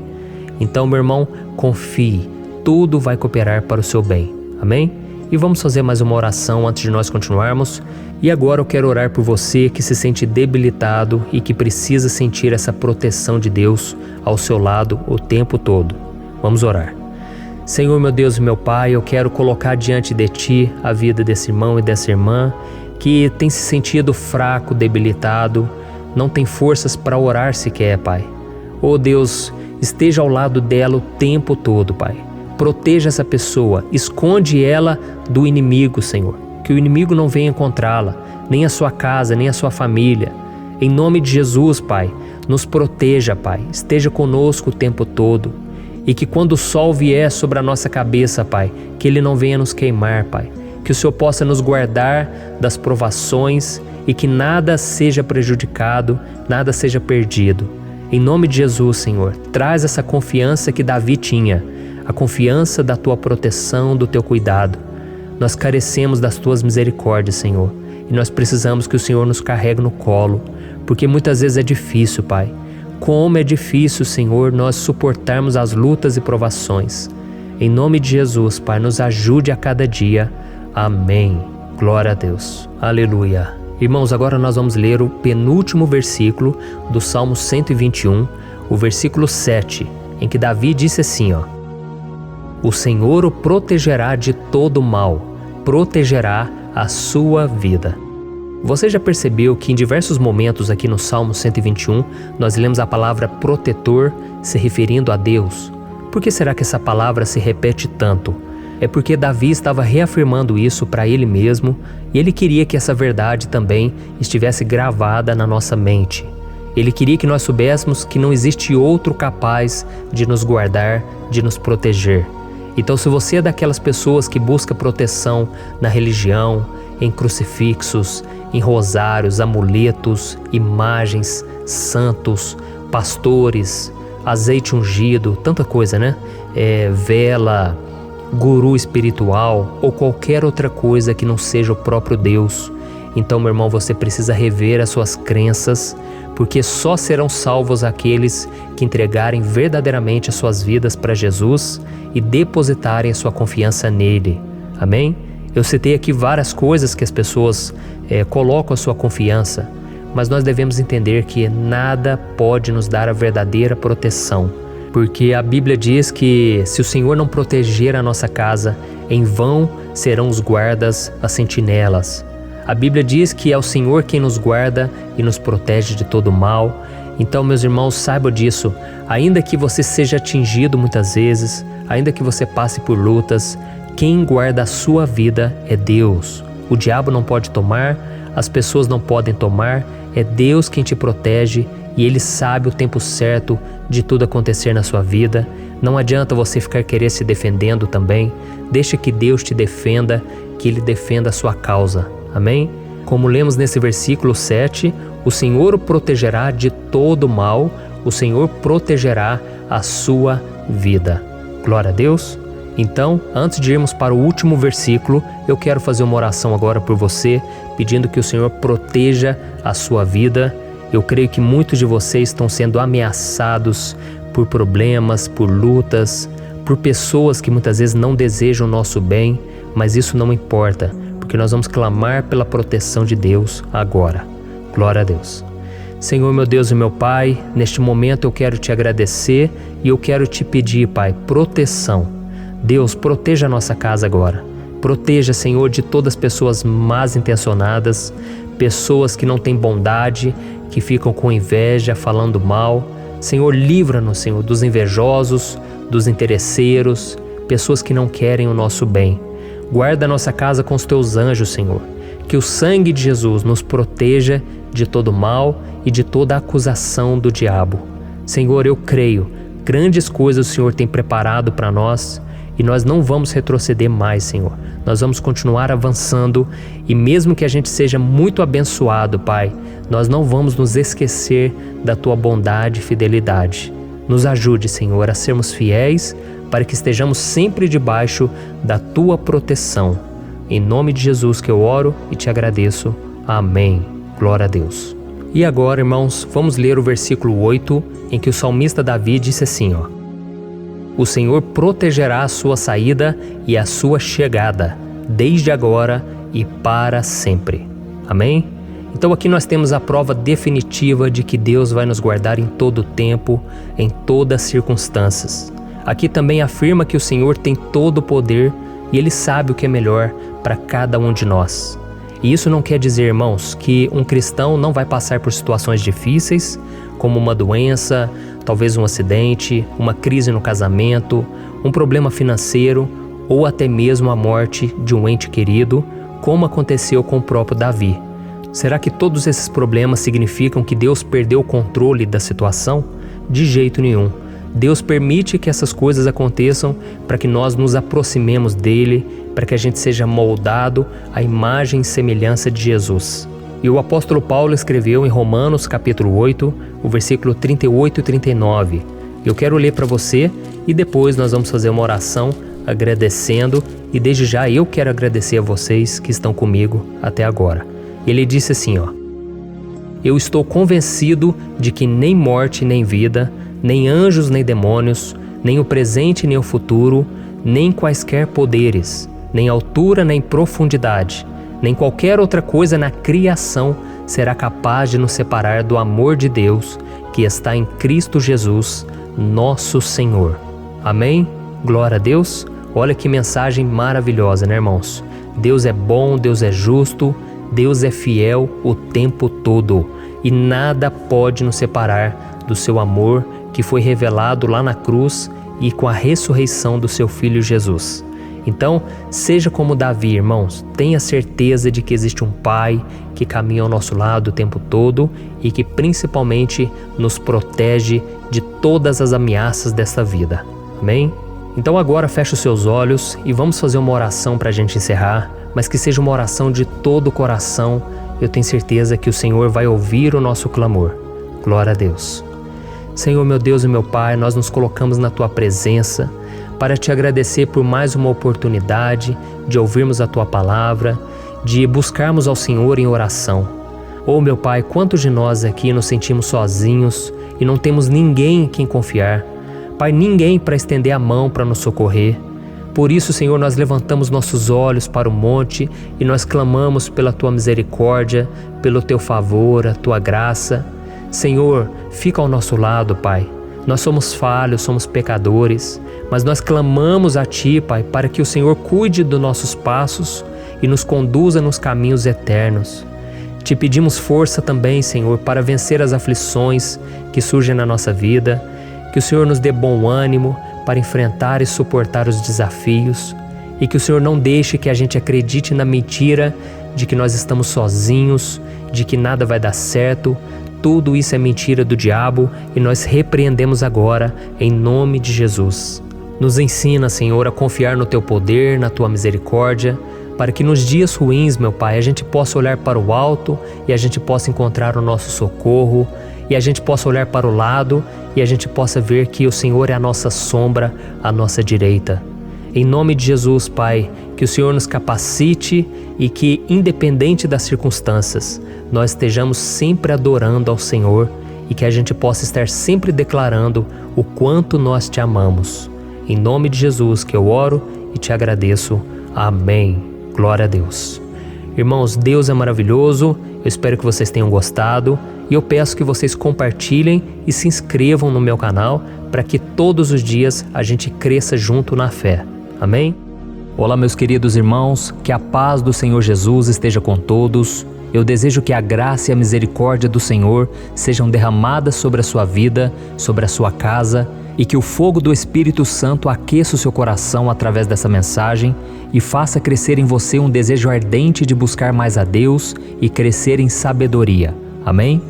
Speaker 1: Então, meu irmão, confie, tudo vai cooperar para o seu bem. Amém? E vamos fazer mais uma oração antes de nós continuarmos. E agora eu quero orar por você que se sente debilitado e que precisa sentir essa proteção de Deus ao seu lado o tempo todo. Vamos orar. Senhor, meu Deus e meu Pai, eu quero colocar diante de Ti a vida desse irmão e dessa irmã que tem se sentido fraco, debilitado, não tem forças para orar sequer, Pai. Oh Deus, esteja ao lado dela o tempo todo, Pai. Proteja essa pessoa, esconde ela do inimigo, Senhor. Que o inimigo não venha encontrá-la, nem a sua casa, nem a sua família. Em nome de Jesus, Pai, nos proteja, Pai, esteja conosco o tempo todo. E que quando o sol vier sobre a nossa cabeça, Pai, que ele não venha nos queimar, Pai. Que o Senhor possa nos guardar das provações e que nada seja prejudicado, nada seja perdido. Em nome de Jesus, Senhor, traz essa confiança que Davi tinha, a confiança da Tua proteção, do Teu cuidado. Nós carecemos das Tuas misericórdias, Senhor, e nós precisamos que o Senhor nos carregue no colo, porque muitas vezes é difícil, Pai. Como é difícil, Senhor, nós suportarmos as lutas e provações. Em nome de Jesus, Pai, nos ajude a cada dia. Amém. Glória a Deus. Aleluia. Irmãos, agora nós vamos ler o penúltimo versículo do Salmo 121, o versículo 7, em que Davi disse assim, O Senhor o protegerá de todo mal, protegerá a sua vida. Você já percebeu que em diversos momentos aqui no Salmo 121, nós lemos a palavra protetor se referindo a Deus? Por que será que essa palavra se repete tanto? É porque Davi estava reafirmando isso para ele mesmo e ele queria que essa verdade também estivesse gravada na nossa mente. Ele queria que nós soubéssemos que não existe outro capaz de nos guardar, de nos proteger. Então, se você é daquelas pessoas que busca proteção na religião, em crucifixos, em rosários, amuletos, imagens, santos, pastores, azeite ungido, tanta coisa, né? Vela, guru espiritual ou qualquer outra coisa que não seja o próprio Deus. Então, meu irmão, você precisa rever as suas crenças, porque só serão salvos aqueles que entregarem verdadeiramente as suas vidas para Jesus e depositarem a sua confiança nele. Amém? Eu citei aqui várias coisas que as pessoas colocam a sua confiança, mas nós devemos entender que nada pode nos dar a verdadeira proteção, porque a Bíblia diz que se o Senhor não proteger a nossa casa, em vão serão os guardas, as sentinelas. A Bíblia diz que é o Senhor quem nos guarda e nos protege de todo mal. Então, meus irmãos, saibam disso. Ainda que você seja atingido muitas vezes, ainda que você passe por lutas, quem guarda a sua vida é Deus. O diabo não pode tomar, as pessoas não podem tomar, é Deus quem te protege e Ele sabe o tempo certo de tudo acontecer na sua vida. Não adianta você ficar querer se defendendo também. Deixa que Deus te defenda, que Ele defenda a sua causa. Amém? Como lemos nesse versículo 7, o Senhor o protegerá de todo mal, o Senhor protegerá a sua vida. Glória a Deus. Então, antes de irmos para o último versículo, eu quero fazer uma oração agora por você, pedindo que o Senhor proteja a sua vida. Eu creio que muitos de vocês estão sendo ameaçados por problemas, por lutas, por pessoas que muitas vezes não desejam o nosso bem, mas isso não importa, porque nós vamos clamar pela proteção de Deus agora. Glória a Deus. Senhor, meu Deus e meu Pai, neste momento eu quero te agradecer e eu quero te pedir, Pai, proteção. Deus, proteja a nossa casa agora. Proteja, Senhor, de todas as pessoas más intencionadas, pessoas que não têm bondade, que ficam com inveja, falando mal. Senhor, livra-nos, Senhor, dos invejosos, dos interesseiros, pessoas que não querem o nosso bem. Guarda a nossa casa com os teus anjos, Senhor. Que o sangue de Jesus nos proteja de todo mal e de toda acusação do diabo. Senhor, eu creio, grandes coisas o Senhor tem preparado para nós e nós não vamos retroceder mais, Senhor. Nós vamos continuar avançando e mesmo que a gente seja muito abençoado, Pai, nós não vamos nos esquecer da Tua bondade e fidelidade. Nos ajude, Senhor, a sermos fiéis para que estejamos sempre debaixo da Tua proteção. Em nome de Jesus que eu oro e te agradeço. Amém. Glória a Deus. E agora, irmãos, vamos ler o versículo 8, em que o salmista Davi disse assim, O Senhor protegerá a sua saída e a sua chegada, desde agora e para sempre. Amém? Então aqui nós temos a prova definitiva de que Deus vai nos guardar em todo o tempo, em todas as circunstâncias. Aqui também afirma que o Senhor tem todo o poder e Ele sabe o que é melhor para cada um de nós. E isso não quer dizer, irmãos, que um cristão não vai passar por situações difíceis, como uma doença, talvez um acidente, uma crise no casamento, um problema financeiro ou até mesmo a morte de um ente querido, como aconteceu com o próprio Davi. Será que todos esses problemas significam que Deus perdeu o controle da situação? De jeito nenhum. Deus permite que essas coisas aconteçam para que nós nos aproximemos dele, para que a gente seja moldado à imagem e semelhança de Jesus. E o apóstolo Paulo escreveu em Romanos capítulo 8, o versículo 38 e 39. Eu quero ler para você e depois nós vamos fazer uma oração agradecendo, e desde já eu quero agradecer a vocês que estão comigo até agora. Ele disse assim, eu estou convencido de que nem morte nem vida, nem anjos nem demônios, nem o presente nem o futuro, nem quaisquer poderes, nem altura nem profundidade, nem qualquer outra coisa na criação será capaz de nos separar do amor de Deus que está em Cristo Jesus, nosso Senhor. Amém? Glória a Deus. Olha que mensagem maravilhosa, né, irmãos? Deus é bom, Deus é justo, Deus é fiel o tempo todo e nada pode nos separar do seu amor que foi revelado lá na cruz e com a ressurreição do seu Filho Jesus. Então, seja como Davi, irmãos, tenha certeza de que existe um Pai que caminha ao nosso lado o tempo todo e que principalmente nos protege de todas as ameaças dessa vida. Amém? Então agora feche os seus olhos e vamos fazer uma oração para a gente encerrar, mas que seja uma oração de todo o coração. Eu tenho certeza que o Senhor vai ouvir o nosso clamor. Glória a Deus. Senhor, meu Deus e meu Pai, nós nos colocamos na Tua presença para Te agradecer por mais uma oportunidade de ouvirmos a Tua palavra, de buscarmos ao Senhor em oração. Oh, meu Pai, quantos de nós aqui nos sentimos sozinhos e não temos ninguém em quem confiar. Pai, ninguém para estender a mão para nos socorrer. Por isso, Senhor, nós levantamos nossos olhos para o monte e nós clamamos pela Tua misericórdia, pelo Teu favor, a Tua graça. Senhor, fica ao nosso lado, Pai. Nós somos falhos, somos pecadores, mas nós clamamos a Ti, Pai, para que o Senhor cuide dos nossos passos e nos conduza nos caminhos eternos. Te pedimos força também, Senhor, para vencer as aflições que surgem na nossa vida, que o Senhor nos dê bom ânimo para enfrentar e suportar os desafios e que o Senhor não deixe que a gente acredite na mentira de que nós estamos sozinhos, de que nada vai dar certo. Tudo isso é mentira do diabo e nós repreendemos agora em nome de Jesus. Nos ensina, Senhor, a confiar no Teu poder, na Tua misericórdia, para que nos dias ruins, meu Pai, a gente possa olhar para o alto e a gente possa encontrar o nosso socorro, e a gente possa olhar para o lado e a gente possa ver que o Senhor é a nossa sombra, a nossa direita. Em nome de Jesus, Pai, que o Senhor nos capacite e que, independente das circunstâncias, nós estejamos sempre adorando ao Senhor e que a gente possa estar sempre declarando o quanto nós Te amamos. Em nome de Jesus que eu oro e Te agradeço. Amém. Glória a Deus. Irmãos, Deus é maravilhoso. Eu espero que vocês tenham gostado e eu peço que vocês compartilhem e se inscrevam no meu canal para que todos os dias a gente cresça junto na fé. Amém? Olá, meus queridos irmãos, que a paz do Senhor Jesus esteja com todos. Eu desejo que a graça e a misericórdia do Senhor sejam derramadas sobre a sua vida, sobre a sua casa, e que o fogo do Espírito Santo aqueça o seu coração através dessa mensagem e faça crescer em você um desejo ardente de buscar mais a Deus e crescer em sabedoria. Amém?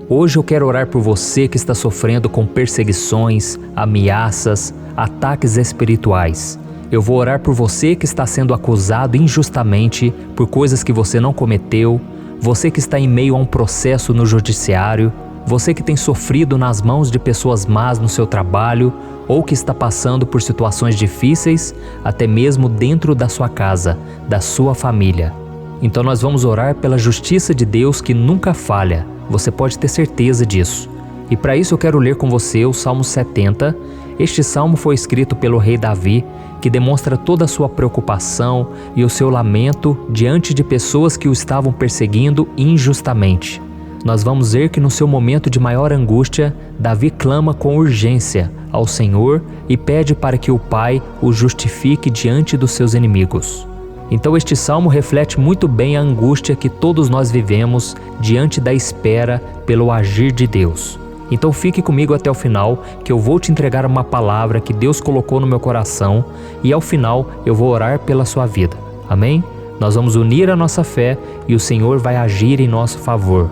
Speaker 1: Hoje eu quero orar por você que está sofrendo com perseguições, ameaças, ataques espirituais. Eu vou orar por você que está sendo acusado injustamente por coisas que você não cometeu, você que está em meio a um processo no judiciário, você que tem sofrido nas mãos de pessoas más no seu trabalho ou que está passando por situações difíceis, até mesmo dentro da sua casa, da sua família. Então nós vamos orar pela justiça de Deus que nunca falha, você pode ter certeza disso. E para isso eu quero ler com você o Salmo 70. Este salmo foi escrito pelo rei Davi, que demonstra toda a sua preocupação e o seu lamento diante de pessoas que o estavam perseguindo injustamente. Nós vamos ver que no seu momento de maior angústia, Davi clama com urgência ao Senhor e pede para que o Pai o justifique diante dos seus inimigos. Então este salmo reflete muito bem a angústia que todos nós vivemos diante da espera pelo agir de Deus. Então fique comigo até o final, que eu vou te entregar uma palavra que Deus colocou no meu coração e ao final eu vou orar pela sua vida. Amém? Nós vamos unir a nossa fé e o Senhor vai agir em nosso favor.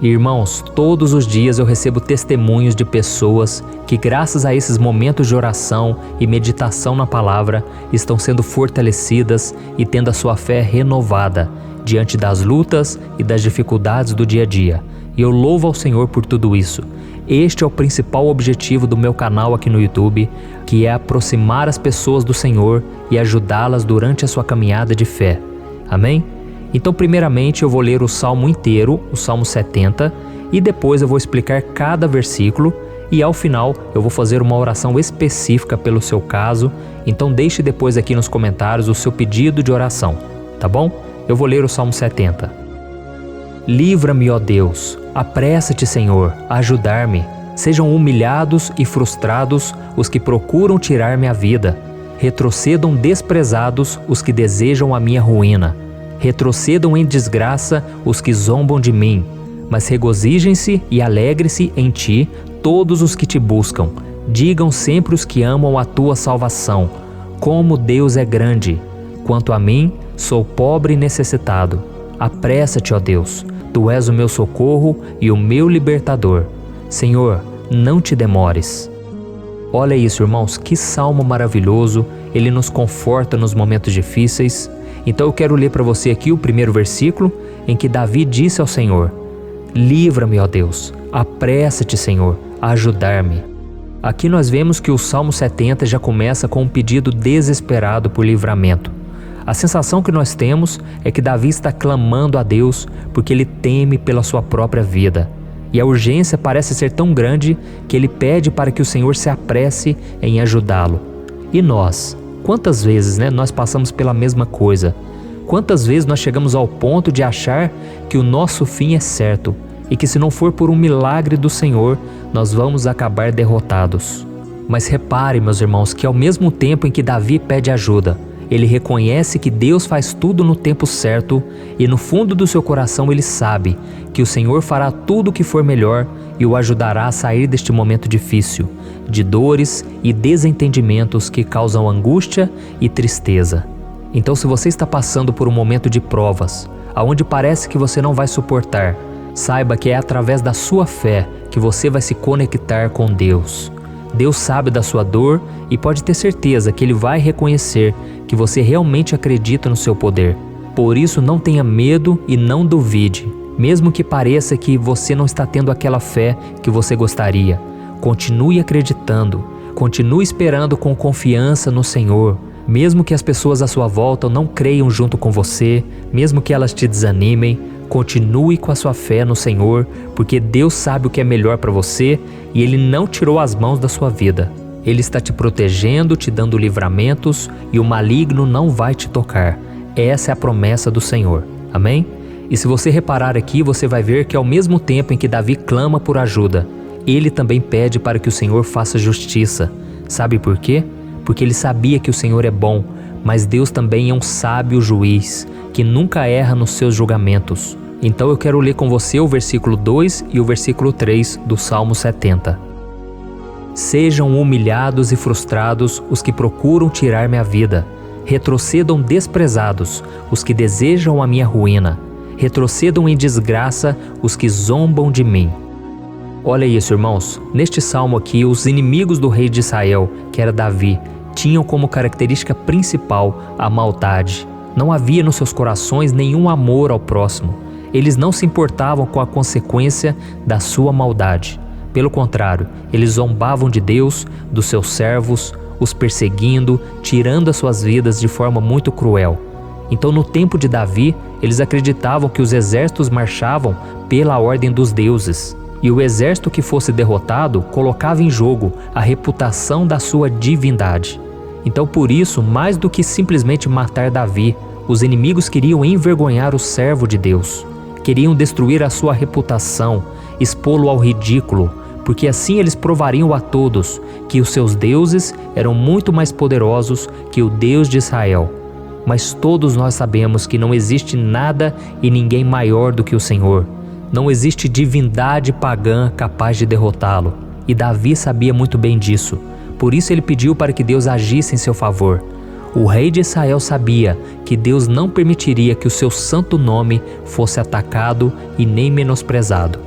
Speaker 1: Irmãos, todos os dias eu recebo testemunhos de pessoas que, graças a esses momentos de oração e meditação na palavra, estão sendo fortalecidas e tendo a sua fé renovada diante das lutas e das dificuldades do dia a dia. E eu louvo ao Senhor por tudo isso. Este é o principal objetivo do meu canal aqui no YouTube, que é aproximar as pessoas do Senhor e ajudá-las durante a sua caminhada de fé. Amém? Então, primeiramente, eu vou ler o Salmo inteiro, o Salmo 70, e depois eu vou explicar cada versículo e ao final eu vou fazer uma oração específica pelo seu caso. Então deixe depois aqui nos comentários o seu pedido de oração, tá bom? Eu vou ler o Salmo 70. Livra-me, ó Deus, apressa-te, Senhor, a ajudar-me. Sejam humilhados e frustrados os que procuram tirar-me a vida. Retrocedam desprezados os que desejam a minha ruína. Retrocedam em desgraça os que zombam de mim, mas regozijem-se e alegre-se em ti todos os que te buscam. Digam sempre os que amam a tua salvação, como Deus é grande. Quanto a mim, sou pobre e necessitado. Apressa-te, ó Deus, tu és o meu socorro e o meu libertador. Senhor, não te demores. Olha isso, irmãos, que salmo maravilhoso, ele nos conforta nos momentos difíceis. Então eu quero ler para você aqui o primeiro versículo, em que Davi disse ao Senhor: livra-me, ó Deus, apressa-te, Senhor, a ajudar-me. Aqui nós vemos que o Salmo 70 já começa com um pedido desesperado por livramento. A sensação que nós temos é que Davi está clamando a Deus porque ele teme pela sua própria vida. E a urgência parece ser tão grande que ele pede para que o Senhor se apresse em ajudá-lo. E nós? Quantas vezes nós passamos pela mesma coisa? Quantas vezes nós chegamos ao ponto de achar que o nosso fim é certo e que se não for por um milagre do Senhor, nós vamos acabar derrotados? Mas repare, meus irmãos, que ao mesmo tempo em que Davi pede ajuda, ele reconhece que Deus faz tudo no tempo certo e no fundo do seu coração ele sabe que o Senhor fará tudo o que for melhor e o ajudará a sair deste momento difícil, de dores e desentendimentos que causam angústia e tristeza. Então, se você está passando por um momento de provas, aonde parece que você não vai suportar, saiba que é através da sua fé que você vai se conectar com Deus. Deus sabe da sua dor e pode ter certeza que Ele vai reconhecer que você realmente acredita no seu poder. Por isso, não tenha medo e não duvide, mesmo que pareça que você não está tendo aquela fé que você gostaria. Continue acreditando, continue esperando com confiança no Senhor, mesmo que as pessoas à sua volta não creiam junto com você, mesmo que elas te desanimem. Continue com a sua fé no Senhor, porque Deus sabe o que é melhor para você e Ele não tirou as mãos da sua vida. Ele está te protegendo, te dando livramentos e o maligno não vai te tocar. Essa é a promessa do Senhor. Amém? E se você reparar aqui, você vai ver que ao mesmo tempo em que Davi clama por ajuda, ele também pede para que o Senhor faça justiça. Sabe por quê? Porque ele sabia que o Senhor é bom, mas Deus também é um sábio juiz, que nunca erra nos seus julgamentos. Então eu quero ler com você o versículo 2 e o versículo 3 do Salmo 70. Sejam humilhados e frustrados os que procuram tirar-me a vida. Retrocedam desprezados os que desejam a minha ruína. Retrocedam em desgraça os que zombam de mim. Olha isso, irmãos. Neste salmo aqui, os inimigos do rei de Israel, que era Davi, tinham como característica principal a maldade. Não havia nos seus corações nenhum amor ao próximo. Eles não se importavam com a consequência da sua maldade. Pelo contrário, eles zombavam de Deus, dos seus servos, os perseguindo, tirando as suas vidas de forma muito cruel. Então, no tempo de Davi, eles acreditavam que os exércitos marchavam pela ordem dos deuses. E o exército que fosse derrotado colocava em jogo a reputação da sua divindade. Então, por isso, mais do que simplesmente matar Davi, os inimigos queriam envergonhar o servo de Deus. Queriam destruir a sua reputação, expô-lo ao ridículo, porque assim eles provariam a todos que os seus deuses eram muito mais poderosos que o Deus de Israel. Mas todos nós sabemos que não existe nada e ninguém maior do que o Senhor. Não existe divindade pagã capaz de derrotá-lo. E Davi sabia muito bem disso. Por isso ele pediu para que Deus agisse em seu favor. O rei de Israel sabia que Deus não permitiria que o seu santo nome fosse atacado e nem menosprezado.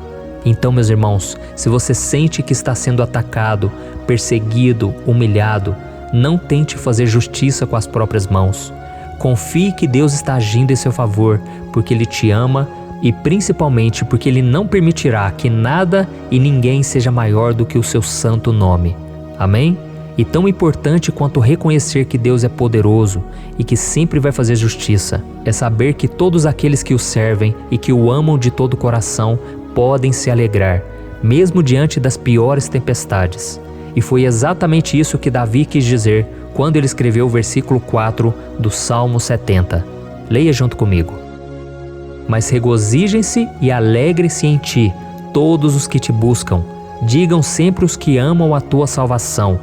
Speaker 1: Então, meus irmãos, se você sente que está sendo atacado, perseguido, humilhado, não tente fazer justiça com as próprias mãos. Confie que Deus está agindo em seu favor, porque Ele te ama e principalmente porque Ele não permitirá que nada e ninguém seja maior do que o seu santo nome. Amém? E tão importante quanto reconhecer que Deus é poderoso e que sempre vai fazer justiça, é saber que todos aqueles que o servem e que o amam de todo o coração podem se alegrar, mesmo diante das piores tempestades. E foi exatamente isso que Davi quis dizer quando ele escreveu o versículo 4 do Salmo 70. Leia junto comigo. Mas regozijem-se e alegrem-se em ti, todos os que te buscam. Digam sempre os que amam a tua salvação,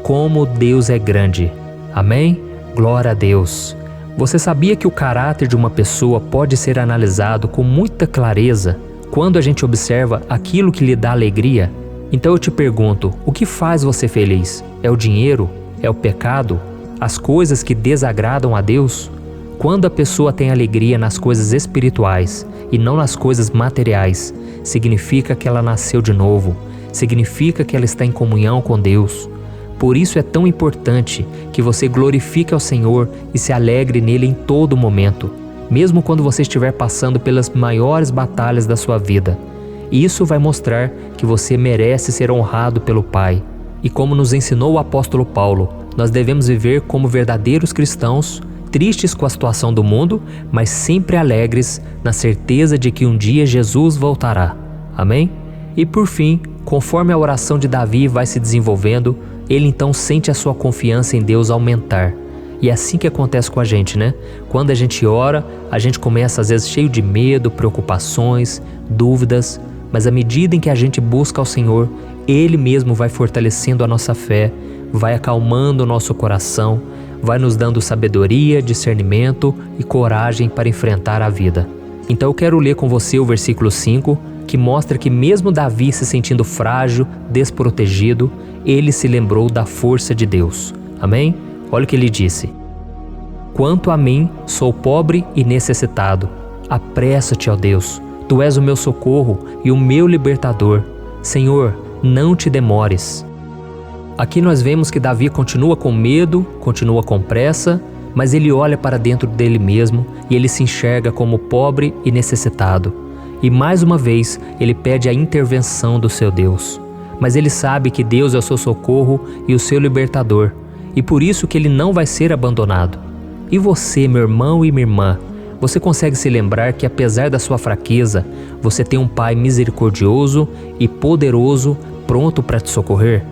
Speaker 1: como Deus é grande. Amém? Glória a Deus. Você sabia que o caráter de uma pessoa pode ser analisado com muita clareza quando a gente observa aquilo que lhe dá alegria? Então eu te pergunto, o que faz você feliz? É o dinheiro? É o pecado? As coisas que desagradam a Deus? Quando a pessoa tem alegria nas coisas espirituais e não nas coisas materiais, significa que ela nasceu de novo, significa que ela está em comunhão com Deus. Por isso é tão importante que você glorifique ao Senhor e se alegre nele em todo momento, mesmo quando você estiver passando pelas maiores batalhas da sua vida. Isso vai mostrar que você merece ser honrado pelo Pai. E como nos ensinou o apóstolo Paulo, nós devemos viver como verdadeiros cristãos, tristes com a situação do mundo, mas sempre alegres na certeza de que um dia Jesus voltará. Amém? E por fim, conforme a oração de Davi vai se desenvolvendo, ele então sente a sua confiança em Deus aumentar. E é assim que acontece com a gente, né? Quando a gente ora, a gente começa às vezes cheio de medo, preocupações, dúvidas, mas à medida em que a gente busca ao Senhor, Ele mesmo vai fortalecendo a nossa fé, vai acalmando o nosso coração, vai nos dando sabedoria, discernimento e coragem para enfrentar a vida. Então eu quero ler com você o versículo 5, que mostra que mesmo Davi se sentindo frágil, desprotegido, ele se lembrou da força de Deus. Amém? Olha o que ele disse. Quanto a mim, sou pobre e necessitado. Apressa-te, ó Deus. Tu és o meu socorro e o meu libertador. Senhor, não te demores. Aqui nós vemos que Davi continua com medo, continua com pressa, mas ele olha para dentro dele mesmo e ele se enxerga como pobre e necessitado. E mais uma vez, ele pede a intervenção do seu Deus. Mas ele sabe que Deus é o seu socorro e o seu libertador, e por isso que ele não vai ser abandonado. E você, meu irmão e minha irmã, você consegue se lembrar que apesar da sua fraqueza, você tem um Pai misericordioso e poderoso pronto para te socorrer?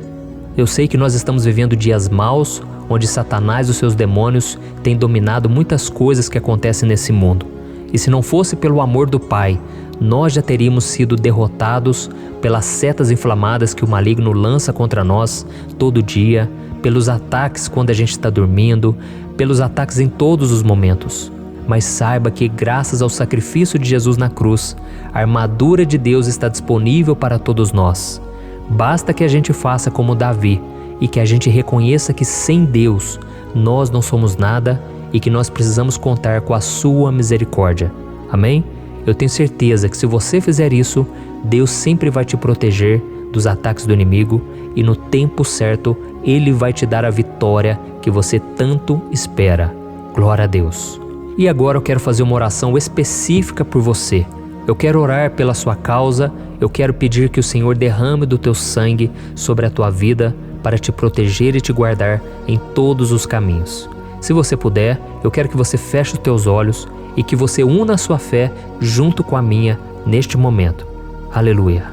Speaker 1: Eu sei que nós estamos vivendo dias maus, onde Satanás e os seus demônios têm dominado muitas coisas que acontecem nesse mundo. E se não fosse pelo amor do Pai, nós já teríamos sido derrotados pelas setas inflamadas que o maligno lança contra nós todo dia, pelos ataques quando a gente está dormindo, pelos ataques em todos os momentos. Mas saiba que graças ao sacrifício de Jesus na cruz, a armadura de Deus está disponível para todos nós. Basta que a gente faça como Davi e que a gente reconheça que sem Deus nós não somos nada e que nós precisamos contar com a sua misericórdia. Amém? Eu tenho certeza que se você fizer isso, Deus sempre vai te proteger dos ataques do inimigo e no tempo certo Ele vai te dar a vitória que você tanto espera. Glória a Deus. E agora eu quero fazer uma oração específica por você. Eu quero orar pela sua causa, eu quero pedir que o Senhor derrame do teu sangue sobre a tua vida para te proteger e te guardar em todos os caminhos. Se você puder, eu quero que você feche os teus olhos e que você una a sua fé junto com a minha neste momento. Aleluia.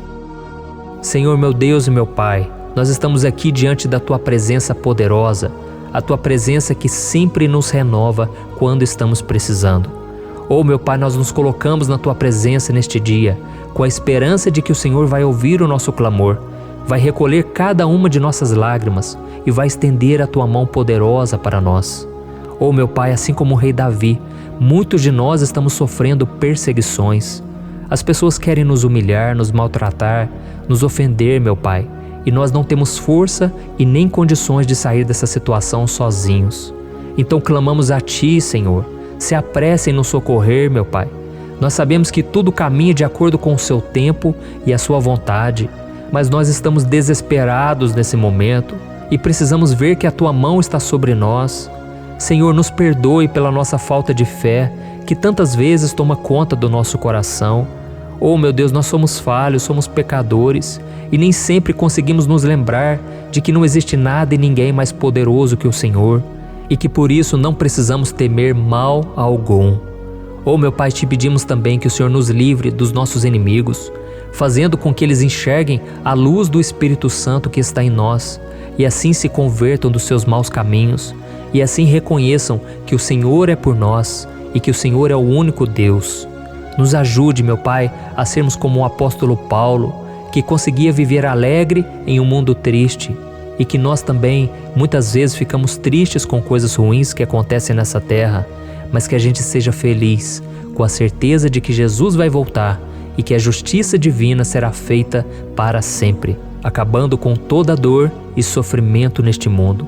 Speaker 1: Senhor, meu Deus e meu Pai, nós estamos aqui diante da Tua presença poderosa, a Tua presença que sempre nos renova quando estamos precisando. Oh, meu Pai, nós nos colocamos na Tua presença neste dia, com a esperança de que o Senhor vai ouvir o nosso clamor, vai recolher cada uma de nossas lágrimas e vai estender a Tua mão poderosa para nós. Oh, meu Pai, assim como o rei Davi, muitos de nós estamos sofrendo perseguições. As pessoas querem nos humilhar, nos maltratar, nos ofender, meu Pai, e nós não temos força e nem condições de sair dessa situação sozinhos. Então clamamos a Ti, Senhor. Se apresse em nos socorrer, meu Pai. Nós sabemos que tudo caminha de acordo com o Seu tempo e a Sua vontade, mas nós estamos desesperados nesse momento e precisamos ver que a Tua mão está sobre nós. Senhor, nos perdoe pela nossa falta de fé, que tantas vezes toma conta do nosso coração. Oh, meu Deus, nós somos falhos, somos pecadores e nem sempre conseguimos nos lembrar de que não existe nada e ninguém mais poderoso que o Senhor e que por isso não precisamos temer mal algum. Oh, meu Pai, te pedimos também que o Senhor nos livre dos nossos inimigos, fazendo com que eles enxerguem a luz do Espírito Santo que está em nós e assim se convertam dos seus maus caminhos e assim reconheçam que o Senhor é por nós e que o Senhor é o único Deus. Nos ajude, meu Pai, a sermos como o apóstolo Paulo, que conseguia viver alegre em um mundo triste e que nós também muitas vezes ficamos tristes com coisas ruins que acontecem nessa terra, mas que a gente seja feliz com a certeza de que Jesus vai voltar e que a justiça divina será feita para sempre, acabando com toda dor e sofrimento neste mundo.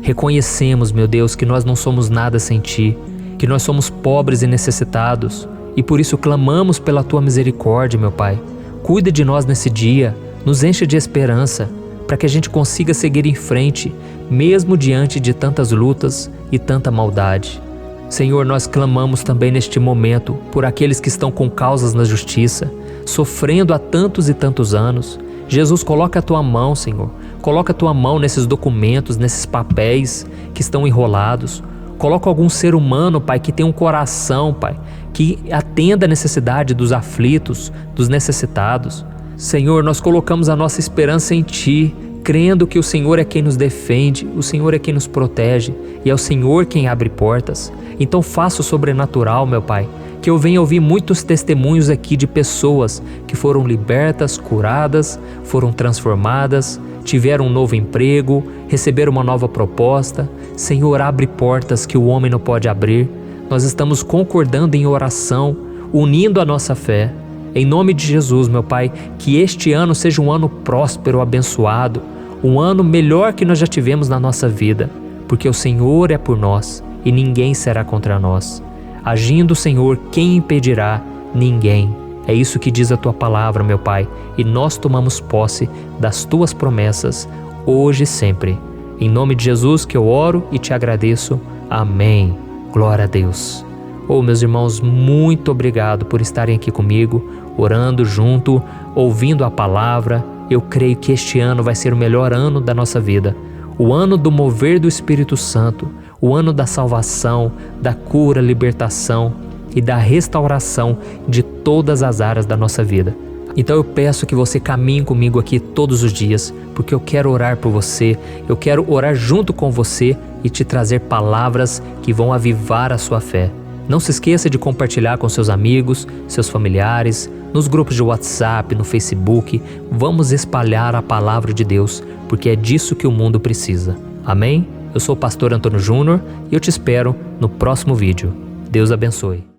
Speaker 1: Reconhecemos, meu Deus, que nós não somos nada sem Ti, que nós somos pobres e necessitados e por isso clamamos pela Tua misericórdia, meu Pai. Cuida de nós nesse dia, nos enche de esperança, para que a gente consiga seguir em frente, mesmo diante de tantas lutas e tanta maldade. Senhor, nós clamamos também neste momento por aqueles que estão com causas na justiça, sofrendo há tantos e tantos anos. Jesus, coloca a Tua mão, Senhor. Coloca a Tua mão nesses documentos, nesses papéis que estão enrolados. Coloca algum ser humano, Pai, que tem um coração, Pai, que atenda a necessidade dos aflitos, dos necessitados. Senhor, nós colocamos a nossa esperança em Ti, crendo que o Senhor é quem nos defende, o Senhor é quem nos protege e é o Senhor quem abre portas. Então faça o sobrenatural, meu Pai, que eu venha ouvir muitos testemunhos aqui de pessoas que foram libertas, curadas, foram transformadas, tiveram um novo emprego, receberam uma nova proposta. Senhor, abre portas que o homem não pode abrir. Nós estamos concordando em oração, unindo a nossa fé. Em nome de Jesus, meu Pai, que este ano seja um ano próspero, abençoado, um ano melhor que nós já tivemos na nossa vida, porque o Senhor é por nós e ninguém será contra nós. Agindo o Senhor, quem impedirá? Ninguém. É isso que diz a Tua palavra, meu Pai, e nós tomamos posse das Tuas promessas, hoje e sempre. Em nome de Jesus que eu oro e te agradeço. Amém. Glória a Deus. Oh, meus irmãos, muito obrigado por estarem aqui comigo, orando junto, ouvindo a palavra. Eu creio que este ano vai ser o melhor ano da nossa vida. O ano do mover do Espírito Santo, o ano da salvação, da cura, libertação e da restauração de todas as áreas da nossa vida. Então eu peço que você caminhe comigo aqui todos os dias, porque eu quero orar por você, eu quero orar junto com você e te trazer palavras que vão avivar a sua fé. Não se esqueça de compartilhar com seus amigos, seus familiares, nos grupos de WhatsApp, no Facebook. Vamos espalhar a palavra de Deus, porque é disso que o mundo precisa. Amém? Eu sou o pastor Antônio Júnior e eu te espero no próximo vídeo. Deus abençoe.